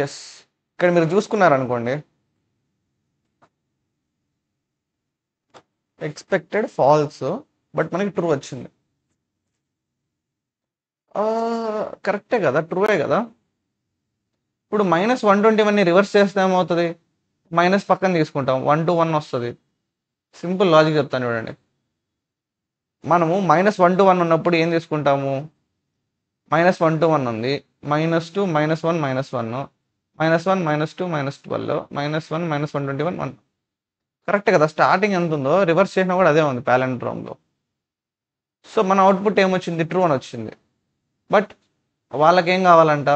ఎస్, ఇక్కడ మీరు చూసుకున్నారనుకోండి, ఎక్స్పెక్టెడ్ ఫాల్స్ బట్ మనకి ట్రూ వచ్చింది. కరెక్టే కదా, ట్రూవే కదా. ఇప్పుడు -121ని రివర్స్ చేస్తే ఏమవుతుంది, మైనస్ పక్కన తీసుకుంటాం, 1 to 1 వస్తుంది. సింపుల్ లాజిక్ చెప్తాను చూడండి. మనము -1 to 1 ఉన్నప్పుడు ఏం తీసుకుంటాము, -1 to 1 ఉంది, -2 -1 -1 -1 -2 -12 -1 -121 1. కరెక్ట్ కదా, స్టార్టింగ్ ఎంత ఉందో రివర్స్ చేసినా కూడా అదే ఉంది పాలెండ్రోమ్లో. సో మన అవుట్పుట్ ఏమొచ్చింది, ట్రూ అని వచ్చింది. బట్ వాళ్ళకేం కావాలంట,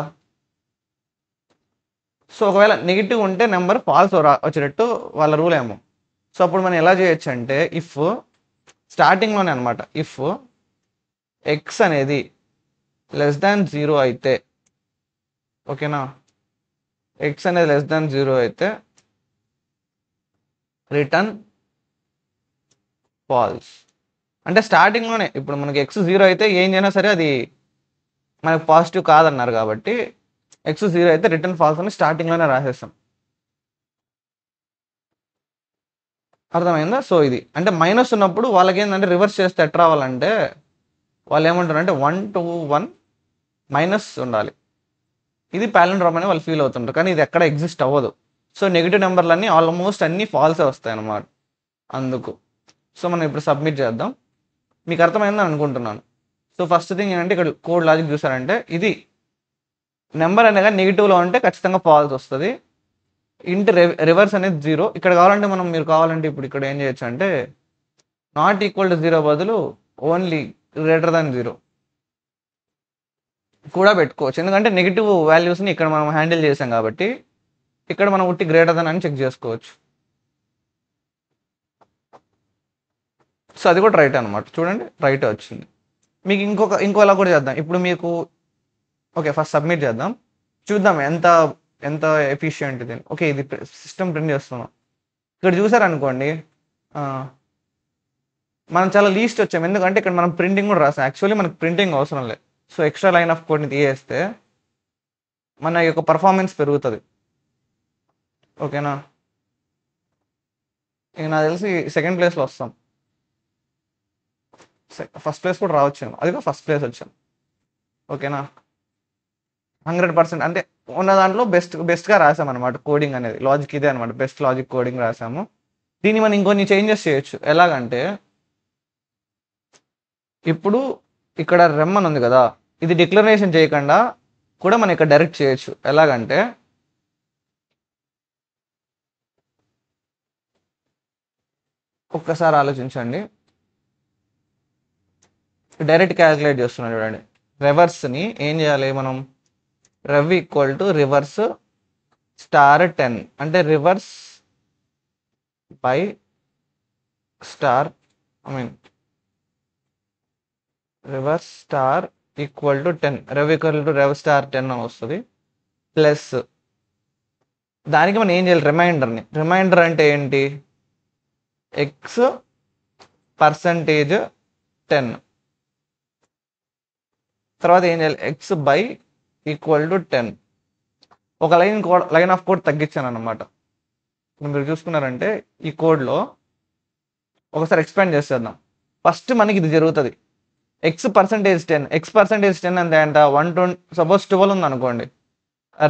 సో ఒకవేళ నెగిటివ్ ఉంటే నెంబర్ ఫాల్స్ వచ్చేటట్టు వాళ్ళ రూల్ ఏమో. సో అప్పుడు మనం ఎలా చేయొచ్చు అంటే, ఇఫ్ స్టార్టింగ్లోనే అనమాట, ఇఫ్ ఎక్స్ అనేది <0 అయితే, ఓకేనా, ఎక్స్ అనేది <0 అయితే రిటర్న్ ఫాల్స్. అంటే స్టార్టింగ్లోనే ఇప్పుడు మనకి ఎక్స్ 0 అయితే ఏం చేసినా సరే అది మనకు పాజిటివ్ కాదన్నారు కాబట్టి ఎక్స్ 0 అయితే రిటర్న్ ఫాల్స్ అని స్టార్టింగ్లోనే రాసేస్తాం. అర్థమైందా. సో ఇది అంటే మైనస్ ఉన్నప్పుడు వాళ్ళకి ఏంటంటే రివర్స్ చేస్తే ఎట్లా రావాలంటే, వాళ్ళు ఏమంటారు అంటే 1 to 1 మైనస్ ఉండాలి. ఇది పాలెండ్రోమ్ అని వాళ్ళు ఫీల్ అవుతుంటారు, కానీ ఇది ఎక్కడ ఎగ్జిస్ట్ అవ్వదు. సో నెగిటివ్ నెంబర్లన్నీ ఆల్మోస్ట్ అన్నీ ఫాల్సే వస్తాయి అన్నమాట. అందుకు సో మనం ఇప్పుడు సబ్మిట్ చేద్దాం. మీకు అర్థమైందని అనుకుంటున్నాను. సో ఫస్ట్ థింగ్ ఏంటంటే, ఇక్కడ కోడ్ లాజిక్ చూసారంటే, ఇది నెంబర్ అనేది నెగిటివ్లో ఉంటే ఖచ్చితంగా ఫాల్స్ వస్తుంది. ఇంటి రివర్స్ అనేది 0. ఇక్కడ కావాలంటే మీరు కావాలంటే ఇప్పుడు ఇక్కడ ఏం చేయొచ్చు అంటే, ≠0 బదులు ఓన్లీ >0 కూడా పెట్టుకోవచ్చు. ఎందుకంటే నెగిటివ్ వాల్యూస్ని ఇక్కడ మనం హ్యాండిల్ చేసాం కాబట్టి, ఇక్కడ మనం ఉట్టి > అని చెక్ చేసుకోవచ్చు. సో అది కూడా రైట్ అనమాట. చూడండి, రైట్ వచ్చింది. మీకు ఇంకోలా కూడా చేద్దాం. ఇప్పుడు మీకు ఓకే, ఫస్ట్ సబ్మిట్ చేద్దాం, చూద్దాం ఎంత ఎఫిషియెంట్ ఇది. ఓకే, ఇది సిస్టమ్ ప్రింట్ చేస్తున్నాం. ఇక్కడ చూసారనుకోండి, మనం చాలా లీస్ట్ వచ్చాం, ఎందుకంటే ఇక్కడ మనం ప్రింటింగ్ కూడా రాసాం. యాక్చువల్లీ మనకు ప్రింటింగ్ అవసరం లేదు. సో ఎక్స్ట్రా లైన్ ఆఫ్ కోడ్ని తీసేస్తే మన యొక్క పర్ఫార్మెన్స్ పెరుగుతుంది. ఓకేనా, ఇక నాకు తెలిసి సెకండ్ ప్లేస్లో వస్తాం. ఫస్ట్ ప్లేస్ కూడా రావచ్చు, అది కూడా ఫస్ట్ ప్లేస్ వచ్చాం. ఓకేనా, 100% అంటే ఉన్న దాంట్లో బెస్ట్గా రాసాం అనమాట. కోడింగ్ అనేది లాజిక్ ఇదే అనమాట, బెస్ట్ లాజిక్ కోడింగ్ రాసాము. దీన్ని మనం ఇంకొన్ని చేంజెస్ చేయొచ్చు. ఎలాగంటే, ఇప్పుడు ఇక్కడ రెమ్ అని ఉంది కదా, ఇది డిక్లరేషన్ చేయకుండా కూడా మనం ఇక్కడ డైరెక్ట్ చేయొచ్చు. ఎలాగంటే, ఒక్కసారి ఆలోచించండి, డైరెక్ట్ క్యాలిక్యులేట్ చేస్తున్నాం చూడండి. రివర్స్ని ఏం చేయాలి మనం, రెవ్ ఈక్వల్ టు రివర్స్ *10 అంటే reverse by reverse equal to 10, rev equal to rev star 10 అని వస్తుంది. ప్లస్ దానికి మనం ఏం చేయాలి, రిమైండర్ అంటే ఏంటి, ఎక్స్ పర్సంటేజ్ 10, తర్వాత ఏం చేయాలి, ఎక్స్ బై ఈక్వల్ టు 10. ఒక లైన్ ఆఫ్ కోడ్ తగ్గించాను అనమాట. మీరు చూసుకున్నారంటే ఈ కోడ్లో ఒకసారి ఎక్స్పాండ్ చేసేద్దాం. ఫస్ట్ మనకి ఇది జరుగుతుంది, ఎక్స్ పర్సంటేజ్ 10 అంటే ఎంత 120, సపోజ్ 12 ఉంది అనుకోండి,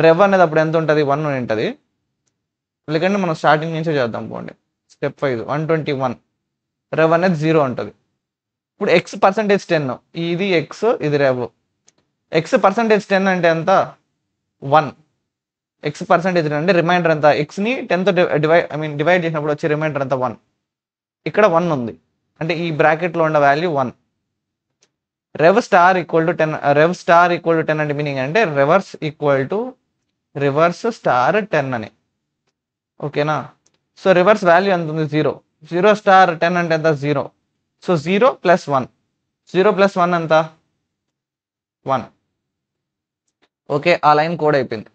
రెవ్ అనేది అప్పుడు ఎంత ఉంటుంది, 1 ఉంటుంది. లేకంటే మనం స్టార్టింగ్ నుంచే చేద్దాం పోండి. స్టెప్ 5 121, రెవ్ అనేది 0 ఉంటుంది. ఇప్పుడు ఎక్స్ పర్సంటేజ్ 10, ఇది ఎక్స్ ఇది రెవ్. ఎక్స్ పర్సంటేజ్ 10 అంటే ఎంత 1, ఎక్స్ పర్సంటేజ్ అంటే రిమైండర్ ఎంత, ఎక్స్ని 10తో డివైడ్ చేసినప్పుడు వచ్చే రిమైండర్ ఎంత 1. ఇక్కడ 1 ఉంది అంటే ఈ బ్రాకెట్లో ఉన్న value 1. Rev star equal to 10 అంటే మీనింగ్ అంటే రివర్స్ స్టార్ 10 అని. ఓకేనా. సో రివర్స్ వాల్యూ ఎంత ఉంది, 0 స్టార్ 10 అంటే ఎంత 0. సో 0 ప్లస్ 1, 0 ప్లస్ 1 ఎంత 1. ఓకే, ఆ లైన్ కోడ్ అయిపోయింది.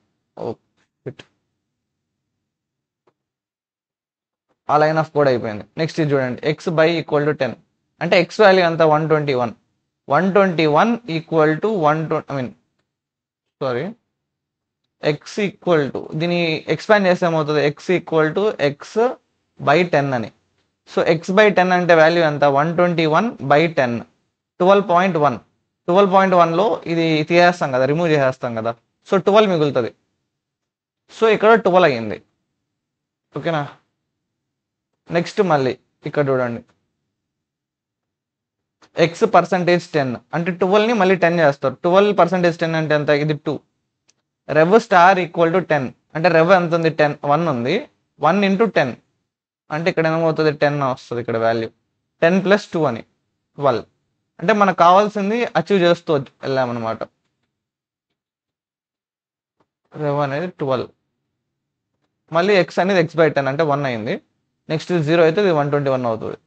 ఆ లైన్ ఆఫ్ కోడ్ అయిపోయింది. నెక్స్ట్ ఇది చూడండి, ఎక్స్ బై ఈక్వల్ టు 10 అంటే ఎక్స్ వాల్యూ ఎంత 121 equal to X equal to దీన్ని ఎక్స్పాండ్ చేస్తే ఏమవుతుంది, X equal to X by 10 అని. సో ఎక్స్ బై 10 అంటే వాల్యూ ఎంత 121/10, 12.1. 12.1లో ఇది తీసేస్తాం కదా, రిమూవ్ చేసేస్తాం కదా, సో 12 మిగులుతుంది. సో ఇక్కడ 12 అయ్యింది. ఓకేనా. నెక్స్ట్ మళ్ళీ ఇక్కడ చూడండి, ఎక్స్ పర్సంటేజ్ 10 అంటే 12ని మళ్ళీ 10 చేస్తారు. 12% అంటే ఎంత, ఇది 2. రెవ్ స్టార్ ఈక్వల్ టు 10 అంటే రెవ్ ఎంత ఉంది 10, 1 ఉంది, 1 ఇంటూ 10 అంటే ఇక్కడ ఏమవుతుంది 10 వస్తుంది. ఇక్కడ వాల్యూ 10 ప్లస్ 2 అని 12. అంటే మనకు కావాల్సింది అచీవ్ చేస్తూ వెళ్ళామన్నమాట. రెవ్ అనేది 12, మళ్ళీ ఎక్స్ అనేది ఎక్స్ బై 10 అంటే 1 అయింది. నెక్స్ట్ 0 అయితే ఇది 121 అవుతుంది.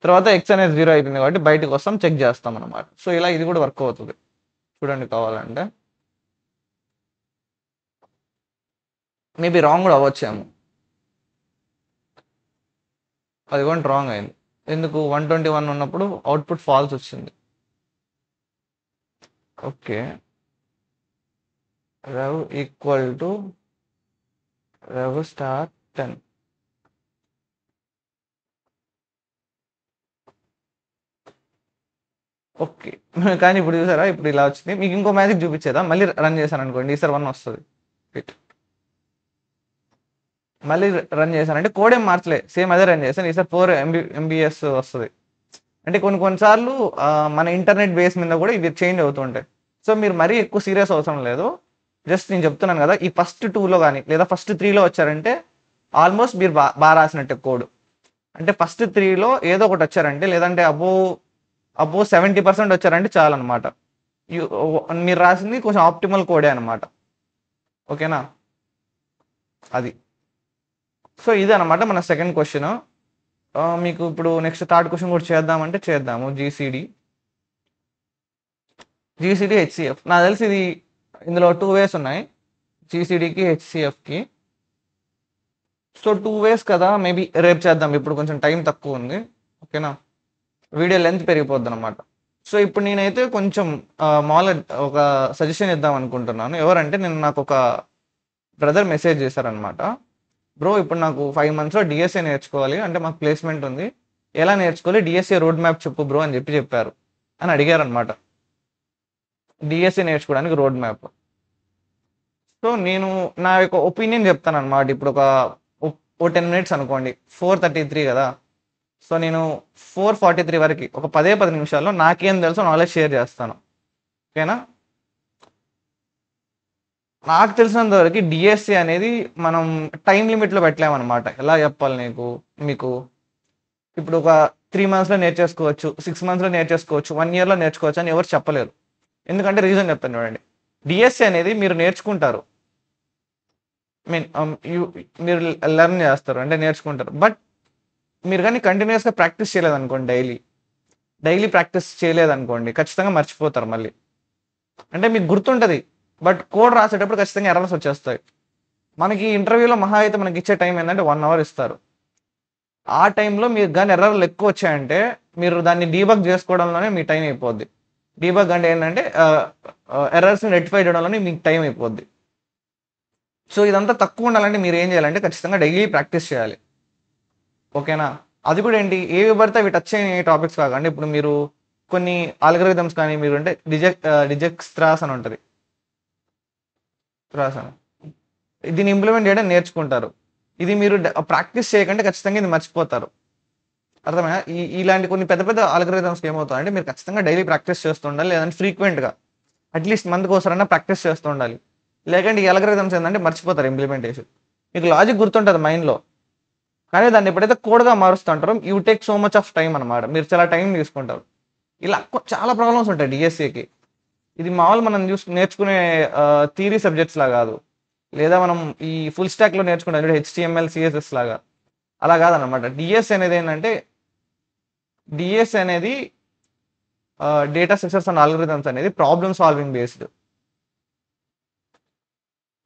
తర్వాత ఎక్స్ అనేది 0 అయిపోయింది కాబట్టి బయటకు వస్తాం, చెక్ చేస్తాం అనమాట. సో ఇలా ఇది కూడా వర్క్ అవుతుంది. చూడండి కావాలంటే, మేబీ రాంగ్ కూడా అవ్వచ్చేమో. అది కూడా రాంగ్ అయింది. ఎందుకు 121 ఉన్నప్పుడు అవుట్పుట్ ఫాల్స్ వచ్చింది. Okay, rev equal to rev star 10. Okay, కానీ ఇప్పుడు చూసారా, ఇప్పుడు ఇలా వచ్చింది. మీకు ఇంకో మ్యాజిక్ చూపించేదా, మళ్ళీ రన్ చేశాను అనుకోండి, ఈసారి 1 వస్తుంది. మళ్ళీ రన్ చేశానంటే కోడ్ ఏం మార్చలే, సేమ్ అదే రన్ చేశాను. ఈసారి 4 MBs వస్తుంది. అంటే కొన్నిసార్లు మన ఇంటర్నెట్ బేస్ మీద కూడా ఇవి చేంజ్ అవుతుంటాయి. సో మీరు మరీ ఎక్కువ సీరియస్ అవసరం లేదు. జస్ట్ నేను చెప్తున్నాను కదా, ఈ ఫస్ట్ 2లో కానీ లేదా ఫస్ట్ 3లో వచ్చారంటే ఆల్మోస్ట్ మీరు బాగా రాసినట్టే కోడ్. అంటే ఫస్ట్ 3లో ఏదో ఒకటి వచ్చారంటే, లేదంటే అబోవ్ 70% వచ్చారంటే చాలన్నమాట. మీరు రాసింది కొంచెం ఆప్టిమల్ కోడే అనమాట. ఓకేనా, అది. సో ఇది అనమాట మన సెకండ్ క్వశ్చన్. మీకు ఇప్పుడు నెక్స్ట్ థర్డ్ క్వశ్చన్ కూడా చేద్దామంటే చేద్దాము. GCD HCF. నాకు తెలిసి ఇది ఇందులో 2 ways ఉన్నాయి, జీసీడీకి హెచ్సిఎఫ్కి. సో 2 ways కదా, మేబీ రేపు చేద్దాం, ఇప్పుడు కొంచెం టైం తక్కువ ఉంది. ఓకేనా, వీడియో లెంత్ పెరిగిపోద్ది అనమాట. సో ఇప్పుడు నేనైతే కొంచెం మామూలుగా ఒక సజెషన్ ఇద్దాం అనుకుంటున్నాను. ఎవరంటే నాకు ఒక బ్రదర్ మెసేజ్ చేశారనమాట. బ్రో ఇప్పుడు నాకు 5 monthsలో డిఎస్ఏ నేర్చుకోవాలి, అంటే మాకు ప్లేస్మెంట్ ఉంది, ఎలా నేర్చుకోవాలి, డిఎస్ఏ రోడ్ మ్యాప్ చెప్పు బ్రో అని చెప్పారు అని అడిగారు అనమాట. డిఎస్ఏ నేర్చుకోవడానికి రోడ్ మ్యాప్. సో నేను నా యొక్క ఒపీనియన్ చెప్తాను అనమాట. ఇప్పుడు ఒక 10 minutes అనుకోండి, 4:33 కదా. సో నేను 4:43 వరకు ఒక 10 నిమిషాల్లో నాకేం తెలుసో నాలెడ్జ్ షేర్ చేస్తాను. ఓకేనా. నాకు తెలిసినంత వరకు డిఎస్సి అనేది మనం టైం లిమిట్లో పెట్టలేమన్నమాట. ఎలా చెప్పాలి మీకు ఇప్పుడు ఒక 3 monthsలో నేర్చేసుకోవచ్చు, 6 monthsలో నేర్చేసుకోవచ్చు, 1 yearలో నేర్చుకోవచ్చు అని ఎవరు చెప్పలేరు. ఎందుకంటే రీజన్ చెప్తాను చూడండి. డిఎస్సి అనేది మీరు నేర్చుకుంటారు, మీరు లెర్న్ చేస్తారు అంటే నేర్చుకుంటారు. బట్ మీరు కానీ కంటిన్యూస్గా ప్రాక్టీస్ చేయలేదనుకోండి, డైలీ ప్రాక్టీస్ చేయలేదనుకోండి, ఖచ్చితంగా మర్చిపోతారు మళ్ళీ. అంటే మీకు గుర్తుంటుంది, బట్ కోడ్ రాసేటప్పుడు ఖచ్చితంగా ఎర్రర్స్ వచ్చేస్తాయి. మనకి ఇంటర్వ్యూలో మహా అయితే మనకి ఇచ్చే టైం ఏంటంటే 1 అవర్ ఇస్తారు. ఆ టైంలో మీకు కానీ ఎర్రర్లు ఎక్కువ వచ్చాయంటే మీరు దాన్ని డీబగ్ చేసుకోవడంలోనే మీ టైం అయిపోద్ది. డీబగ్ అంటే ఏంటంటే ఎర్రర్స్ని రెక్టిఫై చేయడంలోనే మీకు టైం అయిపోద్ది. సో ఇదంతా తక్కువ ఉండాలంటే మీరు ఏం చేయాలంటే ఖచ్చితంగా డైలీ ప్రాక్టీస్ చేయాలి. ఓకేనా? అది కూడా ఏంటి, ఏవి పడితే అవి టచ్ అయిన టాపిక్స్ కాకండి. ఇప్పుడు మీరు కొన్ని ఆల్గరిథమ్స్ కానీ మీరు అంటే డిజెక్స్ట్రాస్ అని ఉంటుంది, ట్రాస్ అని, దీన్ని ఇంప్లిమెంట్ చేయడం నేర్చుకుంటారు. ఇది మీరు ప్రాక్టీస్ చేయకంటే ఖచ్చితంగా ఇది మర్చిపోతారు. అర్థమైనా? ఇలాంటి కొన్ని పెద్ద పెద్ద ఆల్గరిథమ్స్కి ఏమవుతాయంటే మీరు ఖచ్చితంగా డైలీ ప్రాక్టీస్ చేస్తూ ఉండాలి, లేదంటే ఫ్రీక్వెంట్గా అట్లీస్ట్ మంత్కోసారైనా ప్రాక్టీస్ చేస్తూ ఉండాలి. లేకంటే ఈ ఆల్గరిథమ్స్ ఏంటంటే మర్చిపోతారు ఇంప్లిమెంటేషన్. మీకు లాజిక్ గుర్తుంటుంది మైండ్లో, కానీ దాన్ని ఎప్పుడైతే కోడ్గా మారుస్తుంటారో you take so much of time అనమాట. మీరు చాలా టైం తీసుకుంటారు. ఇలా చాలా ప్రాబ్లమ్స్ ఉంటాయి డిఎస్సికి. ఇది మామూలు మనం నేర్చుకునే థియరీ సబ్జెక్ట్స్ లా కాదు, లేదా మనం ఈ ఫుల్ స్టాక్లో నేర్చుకుంటాం HTML CSS లాగా, అలా కాదనమాట. డిఎస్ అనేది డేటా స్ట్రక్చర్స్ అండ్ ఆల్గరిథమ్స్ అనేది ప్రాబ్లమ్ సాల్వింగ్ బేస్డ్.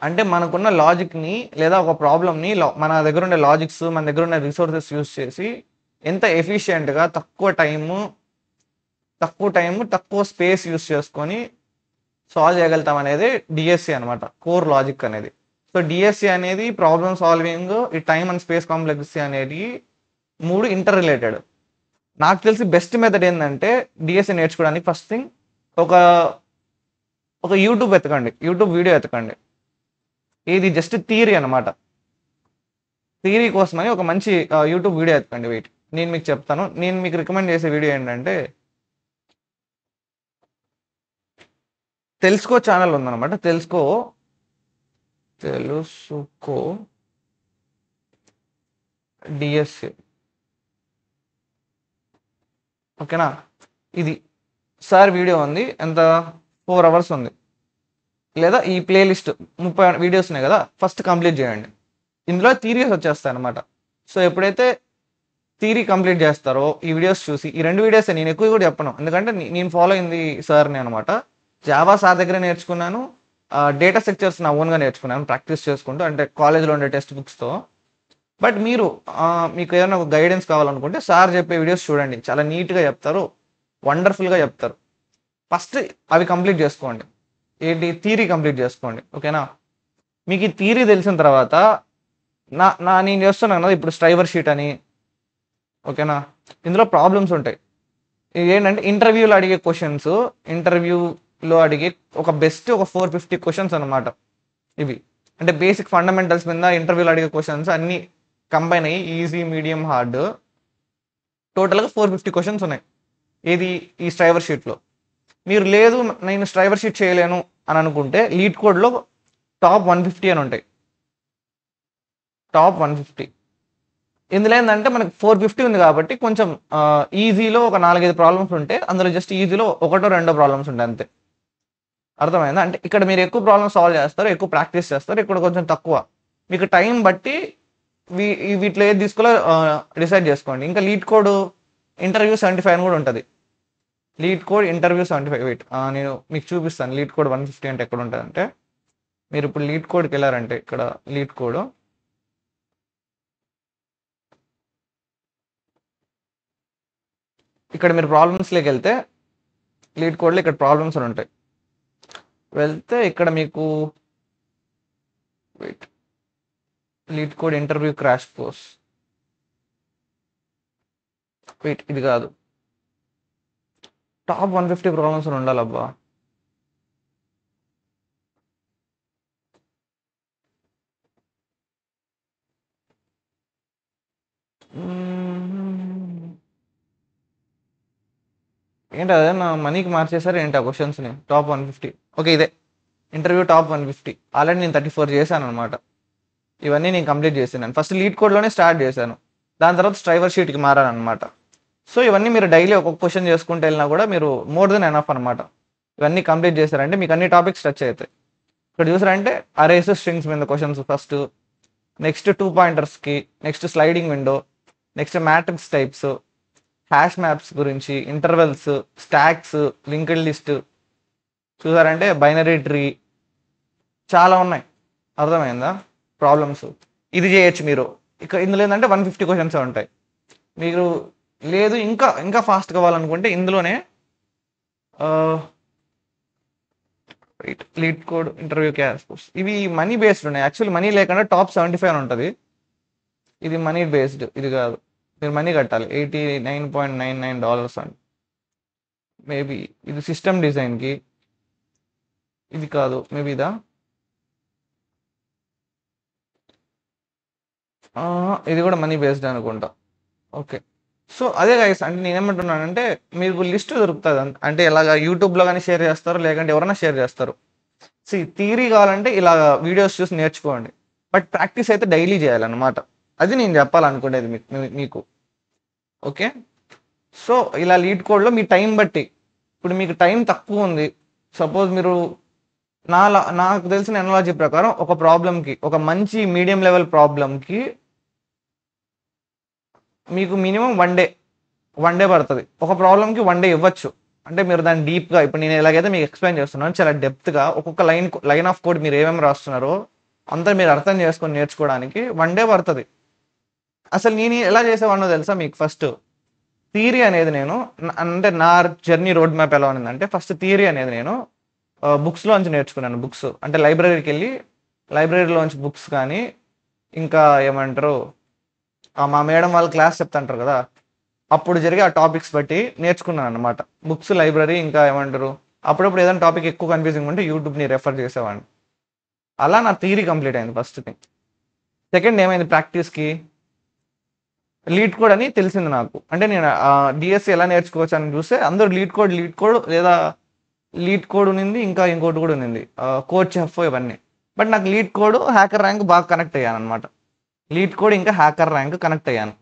అంటే మనకున్న లాజిక్ని లేదా ఒక ప్రాబ్లమ్ని మన దగ్గర ఉండే లాజిక్స్, మన దగ్గర ఉన్న రిసోర్సెస్ యూస్ చేసి ఎంత ఎఫిషియెంట్గా తక్కువ టైము తక్కువ స్పేస్ యూస్ చేసుకొని సాల్వ్ చేయగలుగుతాం అనేది డిఎస్సి అనమాట, కోర్ లాజిక్ అనేది. సో డిఎస్సి అనేది ప్రాబ్లమ్ సాల్వింగ్, ఈ టైమ్ అండ్ స్పేస్ కాంప్లెక్సిటీ అనేది 3 ఇంటర్ రిలేటెడ్. నాకు తెలిసి బెస్ట్ మెథడ్ ఏంటంటే డిఎస్సి నేర్చుకోవడానికి ఫస్ట్ థింగ్ ఒక యూట్యూబ్ వీడియో ఎతకండి. ఇది జస్ట్ థియరీ అనమాట. థియరీ కోసమని ఒక మంచి యూట్యూబ్ వీడియో ఎతకండి. వెయిట్, నేను మీకు చెప్తాను. నేను మీకు రికమెండ్ చేసే వీడియో ఏంటంటే తెలుసుకో ఛానల్ ఉందన్నమాట. తెలుసుకో డిఎస్సి. ఓకేనా? ఇది సార్ వీడియో ఉంది, ఎంత 4 అవర్స్ ఉంది. లేదా ఈ ప్లేలిస్ట్ 30 వీడియోస్ ఉన్నాయి కదా, ఫస్ట్ కంప్లీట్ చేయండి. ఇందులో థియరీస్ వచ్చేస్తాయి అనమాట. సో ఎప్పుడైతే థియరీ కంప్లీట్ చేస్తారో ఈ వీడియోస్ చూసి, ఈ 2 వీడియోస్ నేను ఎక్కువ కూడా చెప్పను, ఎందుకంటే నేను ఫాలో అయింది సార్ని అనమాట. జావా సార్ దగ్గర నేర్చుకున్నాను, డేటా స్ట్రక్చర్స్ నా ఓన్గా నేర్చుకున్నాను ప్రాక్టీస్ చేసుకుంటూ, అంటే కాలేజ్లో ఉండే టెక్స్ట్ బుక్స్తో. బట్ మీకు ఏదైనా గైడెన్స్ కావాలనుకుంటే సార్ చెప్పే వీడియోస్ చూడండి, చాలా నీట్గా చెప్తారు, వండర్ఫుల్గా చెప్తారు. ఫస్ట్ అవి కంప్లీట్ చేసుకోండి, థియరీ కంప్లీట్ చేసుకోండి. ఓకేనా? మీకు ఈ థియరీ తెలిసిన తర్వాత నేను చేస్తున్నాను కదా ఇప్పుడు స్ట్రైవర్ షీట్ అని. ఓకేనా? ఇందులో ప్రాబ్లమ్స్ ఉంటాయి. ఇది ఏంటంటే ఇంటర్వ్యూలో అడిగే క్వశ్చన్స్, ఇంటర్వ్యూలో అడిగే ఒక 450 క్వశ్చన్స్ అనమాట ఇవి. అంటే బేసిక్ ఫండమెంటల్స్ మీద ఇంటర్వ్యూలో అడిగే క్వశ్చన్స్ అన్నీ కంబైన్ అయ్యి ఈజీ, మీడియం, హార్డ్, టోటల్గా 450 క్వశ్చన్స్ ఉన్నాయి ఈ స్ట్రైవర్ షీట్లో. మీరు లేదు నేను స్ట్రైవర్ షీట్ చేయలేను అని అనుకుంటే లీడ్ కోడ్లో టాప్ 150 అని ఉంటాయి. టాప్ 150 ఇందులో ఏంటంటే మనకి 450 ఉంది కాబట్టి కొంచెం ఈజీలో ఒక 4-5 ప్రాబ్లమ్స్ ఉంటే అందులో జస్ట్ ఈజీలో 1-2 ప్రాబ్లమ్స్ ఉంటాయి అంతే. అర్థమైందా? అంటే ఇక్కడ మీరు ఎక్కువ ప్రాబ్లమ్స్ సాల్వ్ చేస్తారు, ఎక్కువ ప్రాక్టీస్ చేస్తారు, ఇక్కడ కొంచెం తక్కువ. మీకు టైం బట్టి వీటిలో ఏది తీసుకోవాలో డిసైడ్ చేసుకోండి. ఇంకా లీడ్ కోడ్ ఇంటర్వ్యూ 75 అని కూడా ఉంటుంది. Lead code interview 75. వెయిట్, నేను మీకు చూపిస్తాను లీడ్ కోడ్ 150 అంటే ఎక్కడ ఉంటుంది అంటే, మీరు ఇప్పుడు లీడ్ కోడ్కి వెళ్ళారంటే ఇక్కడ లీడ్ కోడ్, ఇక్కడ మీరు ప్రాబ్లమ్స్లోకి వెళ్తే లీడ్ కోడ్లో ఇక్కడ ప్రాబ్లమ్స్ అని ఉంటాయి. వెళ్తే ఇక్కడ మీకు wait, LeetCode interview crash course, wait ఇది కాదు, టాప్ 150 ప్రాబ్లమ్స్ అని ఉండాలబ్బా. ఏంటి అదే నా మనీకి మార్చేసారు ఏంటి ఆ క్వశ్చన్స్ని? టాప్ 150. ఓకే, ఇదే ఇంటర్వ్యూ టాప్ 150. ఆల్రెడీ నేను 34 చేశాను అనమాట. ఇవన్నీ నేను కంప్లీట్ చేసాను. ఫస్ట్ లీడ్ కోడ్లోనే స్టార్ట్ చేశాను, దాని తర్వాత స్ట్రైవర్ షీట్కి మారాను అనమాట. సో ఇవన్నీ మీరు డైలీ ఒక్కొక్క క్వశ్చన్ చేసుకుంటూ వెళ్ళినా కూడా మీరు మోర్ దెన్ ఎనఫ్ అనమాట. ఇవన్నీ కంప్లీట్ చేశారంటే మీకు అన్ని టాపిక్స్ టచ్ అవుతాయి. ఇక్కడ చూసారంటే అరేస్, స్ట్రింగ్స్ మీద క్వశ్చన్స్ ఫస్ట్, నెక్స్ట్ 2 పాయింటర్స్కి, next sliding window, next matrix types, hash maps గురించి, ఇంటర్వెల్స్, స్టాక్స్, లింక్డ్ లిస్ట్, చూసారంటే బైనరీ ట్రీ చాలా ఉన్నాయి, అర్థమైందా ప్రాబ్లమ్స్. ఇది చేయొచ్చు మీరు. ఇక ఇందులో ఏంటంటే 150 క్వశ్చన్స్ ఉంటాయి. మీరు లేదు ఇంకా ఇంకా ఫాస్ట్ కావాలనుకుంటే ఇందులోనే లీడ్ కోడ్ ఇంటర్వ్యూ క్యాస్పోర్ట్స్ ఇవి మనీ బేస్డ్ ఉన్నాయి. యాక్చువల్లీ మనీ లేకుండా టాప్ 75 అని ఉంటుంది. ఇది మనీ బేస్డ్, ఇది కాదు. మీరు మనీ కట్టాలి $89.99 అని. మేబీ ఇది సిస్టమ్ డిజైన్కి, ఇది కాదు మేబీ ఇదా. ఇది కూడా మనీ బేస్డ్ అనుకుంటా. ఓకే, సో అదే గైస్, అంటే నేనేమంటున్నానంటే మీకు లిస్ట్ దొరుకుతుంది. అంటే ఇలాగ యూట్యూబ్లో కానీ షేర్ చేస్తారు, లేకంటే ఎవరైనా షేర్ చేస్తారు. థియరీ కావాలంటే ఇలా వీడియోస్ చూసి నేర్చుకోండి, బట్ ప్రాక్టీస్ అయితే డైలీ చేయాలన్నమాట. అది నేను చెప్పాలనుకునేది మీకు. ఓకే, సో ఇలా లీడ్ కోడ్లో మీ టైం బట్టి, ఇప్పుడు మీకు టైం తక్కువ ఉంది, సపోజ్ మీరు నాకు తెలిసిన ఎనాలజీ ప్రకారం ఒక ప్రాబ్లంకి, ఒక మంచి మీడియం లెవెల్ ప్రాబ్లంకి మీకు మినిమం వన్ డే పడుతుంది. ఒక ప్రాబ్లంకి 1 డే ఇవ్వచ్చు. అంటే మీరు దాన్ని డీప్గా, ఇప్పుడు నేను ఎలాగైతే మీకు ఎక్స్ప్లెయిన్ చేస్తున్నాను, చాలా డెప్త్గా ఒక్కొక్క లైన్ ఆఫ్ కోడ్ మీరు ఏమేమి రాస్తున్నారో అంతా మీరు అర్థం చేసుకొని నేర్చుకోవడానికి 1 డే పడుతుంది. అసలు నేను ఎలా చేసేవాడినో తెలుసా మీకు? ఫస్ట్ థియరీ అనేది నేను, అంటే నా జర్నీ రోడ్ మ్యాప్ ఎలా ఉన్నదంటే, ఫస్ట్ థియరీ అనేది నేను బుక్స్లోంచి నేర్చుకున్నాను. బుక్స్ అంటే లైబ్రరీకి వెళ్ళి లైబ్రరీలోంచి బుక్స్ కానీ, ఇంకా ఏమంటారు మా మేడం వాళ్ళు క్లాస్ చెప్తాంటారు కదా, అప్పుడు జరిగే ఆ టాపిక్స్ బట్టి నేర్చుకున్నాను అనమాట. బుక్స్, లైబ్రరీ, ఇంకా ఏమంటారు అప్పుడప్పుడు ఏదైనా టాపిక్ ఎక్కువ కన్ఫ్యూజింగ్ ఉంటే యూట్యూబ్ని రెఫర్ చేసేవాడిని. అలా నా థియరీ కంప్లీట్ అయింది ఫస్ట్ థింగ్. సెకండ్ ఏమైంది, ప్రాక్టీస్కి లీడ్ కోడ్ అని తెలిసింది నాకు. అంటే నేను డిఎస్సి ఎలా నేర్చుకోవచ్చు అని చూస్తే అందరూ లీడ్ కోడ్ లేదా లీడ్ కోడ్ ఉన్నింది, ఇంకా ఇంకోటి కూడా ఉన్నింది కోడ్ చెఫ్, ఇవన్నీ. బట్ నాకు లీడ్ కోడ్, హ్యాకర్ ర్యాంక్ బాగా కనెక్ట్ అయ్యాను అనమాట. లీడ్ కోడ్ ఇంకా హ్యాకర్ ర్యాంక్ కనెక్ట్ అయ్యాను.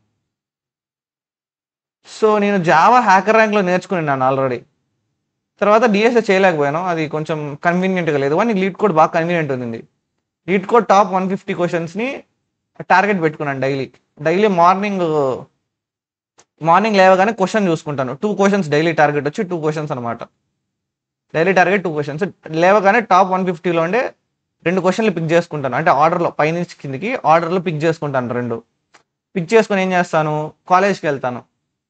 సో నేను జావా హ్యాకర్ ర్యాంక్లో నేర్చుకున్నాను ఆల్రెడీ. తర్వాత డిఎస్ఏ చేయలేకపోయాను, అది కొంచెం కన్వీనియంట్గా లేదు. కానీ లీడ్ కోడ్ బాగా కన్వీనియంట్ ఉంది. లీడ్ కోడ్ టాప్ 150 క్వశ్చన్స్ని టార్గెట్ పెట్టుకున్నాను. డైలీ మార్నింగ్ లేవగానే క్వశ్చన్ చూసుకుంటాను. 2 క్వశ్చన్స్ డైలీ టార్గెట్ వచ్చి 2 క్వశ్చన్స్ అనమాట. Daily target 2 questions. లేవగానే టాప్ 150లో ఉండే 2 క్వశ్చన్లు పిక్ చేసుకుంటాను. అంటే ఆర్డర్లో పైనుంచి కిందికి ఆర్డర్లో పిక్ చేసుకుంటాను. 2 పిక్ చేసుకొని ఏం చేస్తాను, కాలేజ్కి వెళ్తాను.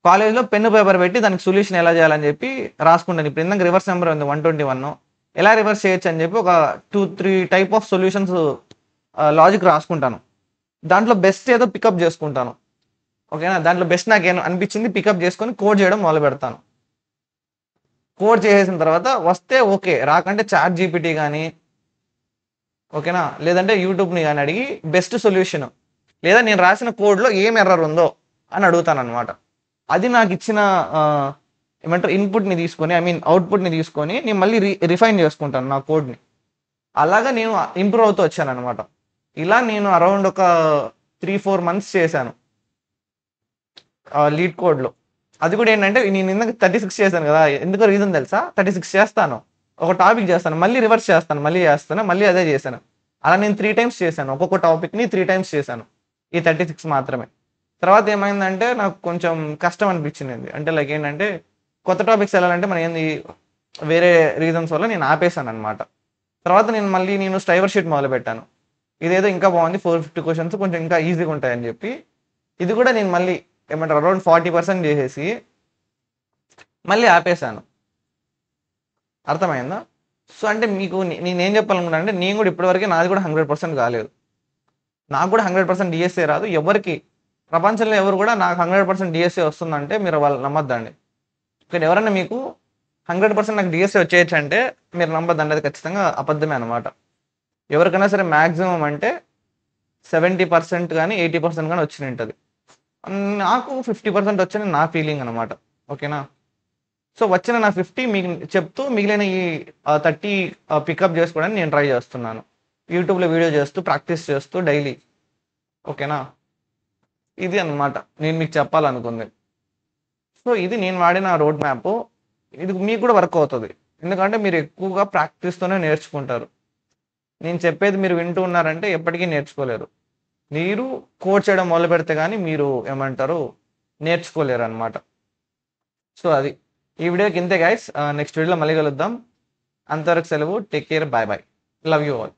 కాలేజ్లో పెన్ను పేపర్ పెట్టి దానికి సొల్యూషన్ ఎలా చేయాలని చెప్పి రాసుకుంటాను. ఇప్పుడు ఇందాక రివర్స్ నెంబర్ ఉంది 121, ఎలా రివర్స్ చేయొచ్చు అని చెప్పి ఒక 2-3 టైప్ ఆఫ్ సొల్యూషన్స్ లాజిక్ రాసుకుంటాను. దాంట్లో బెస్ట్ ఏదో పికప్ చేసుకుంటాను. ఓకేనా, దాంట్లో బెస్ట్ నాకు ఏం అనిపించింది పికప్ చేసుకొని కోడ్ చేయడం మొదలు పెడతాను. కోడ్ చేసేసిన తర్వాత వస్తే ఓకే, రాకంటే చాట్ జీపీటీ కానీ, ఓకేనా, లేదంటే యూట్యూబ్ని కానీ అడిగి బెస్ట్ సొల్యూషన్, లేదా నేను రాసిన కోడ్లో ఏం ఎర్రర్ ఉందో అని అడుగుతాను అనమాట. అది నాకు ఇచ్చిన ఏమంటారు ఇన్పుట్ని తీసుకొని, అవుట్పుట్ని తీసుకొని నేను మళ్ళీ రిఫైన్ చేసుకుంటాను నా కోడ్ని. అలాగా నేను ఇంప్రూవ్ అవుతూ వచ్చాను అనమాట. ఇలా నేను అరౌండ్ ఒక 3-4 months చేశాను లీడ్ కోడ్లో. అది కూడా ఏంటంటే నేను ఇందాక 36 చేశాను కదా, ఎందుకో రీజన్ తెలుసా? 36 చేస్తాను, ఒక టాపిక్ చేస్తాను, మళ్ళీ రివర్స్ చేస్తాను, మళ్ళీ అదే చేశాను. అలా నేను 3 times చేశాను. ఒక్కొక్క టాపిక్ని 3 times చేశాను, ఈ 36 మాత్రమే. తర్వాత ఏమైందంటే నాకు కొంచెం కష్టం అనిపించింది. అంటే లైక్ ఏంటంటే కొత్త టాపిక్స్ వెళ్ళాలంటే మన ఏంది వేరే రీజన్స్ వల్ల నేను ఆపేశాను అనమాట. తర్వాత నేను స్ట్రైవర్ షీట్ మొదలు పెట్టాను. ఇదేదో ఇంకా బాగుంది, 450 క్వశ్చన్స్ కొంచెం ఇంకా ఈజీగా ఉంటాయని చెప్పి ఇది కూడా నేను మళ్ళీ ఏమంటారు అరౌండ్ 40% చేసేసి మళ్ళీ ఆపేశాను. అర్థమైందా? సో అంటే మీకు నేనేం చెప్పాలనుకున్నా అంటే, నేను కూడా ఇప్పటివరకు నాది కూడా 100% కాలేదు. నాకు కూడా 100% డిఎస్ఏ రాదు. ఎవరికి ప్రపంచంలో ఎవరు కూడా నాకు 100% డిఎస్ఏ వస్తుందంటే మీరు వాళ్ళు నమ్మద్దండి. ఇక్కడ ఎవరైనా మీకు 100% నాకు డిఎస్ఏ వచ్చేయచ్చు అంటే మీరు నమ్మద్దండి, అది ఖచ్చితంగా అబద్ధమే అనమాట. ఎవరికైనా సరే మ్యాక్సిమం అంటే 70% కానీ 80% కానీ వచ్చి ఉంటుంది. నాకు 50% వచ్చని నా ఫీలింగ్ అనమాట. ఓకేనా, సో వచ్చిన నా 50 మీకు చెప్తూ మిగిలిన ఈ 30 పికప్ చేసుకోవడానికి నేను ట్రై చేస్తున్నాను. యూట్యూబ్లో వీడియో చేస్తూ ప్రాక్టీస్ చేస్తూ డైలీ. ఓకేనా, ఇది అనమాట నేను మీకు చెప్పాలనుకుంది. సో ఇది నేను వాడిన రోడ్ మ్యాప్. ఇది మీకు కూడా వర్క్ అవుతుంది, ఎందుకంటే మీరు ఎక్కువగా ప్రాక్టీస్తోనే నేర్చుకుంటారు. నేను చెప్పేది మీరు వింటూ ఉన్నారంటే ఎప్పటికీ నేర్చుకోలేరు. మీరు కోడ్ చేయడం మొదలు పెడితే కానీ మీరు ఏమంటారు నేర్చుకోలేరు అనమాట. సో అది ఈ వీడియోకి ఇంతే గైస్. నెక్స్ట్ వీడియోలో మళ్ళీ కలుద్దాం. అంతవరకు సెలవు. Take care. Bye bye. Love you all.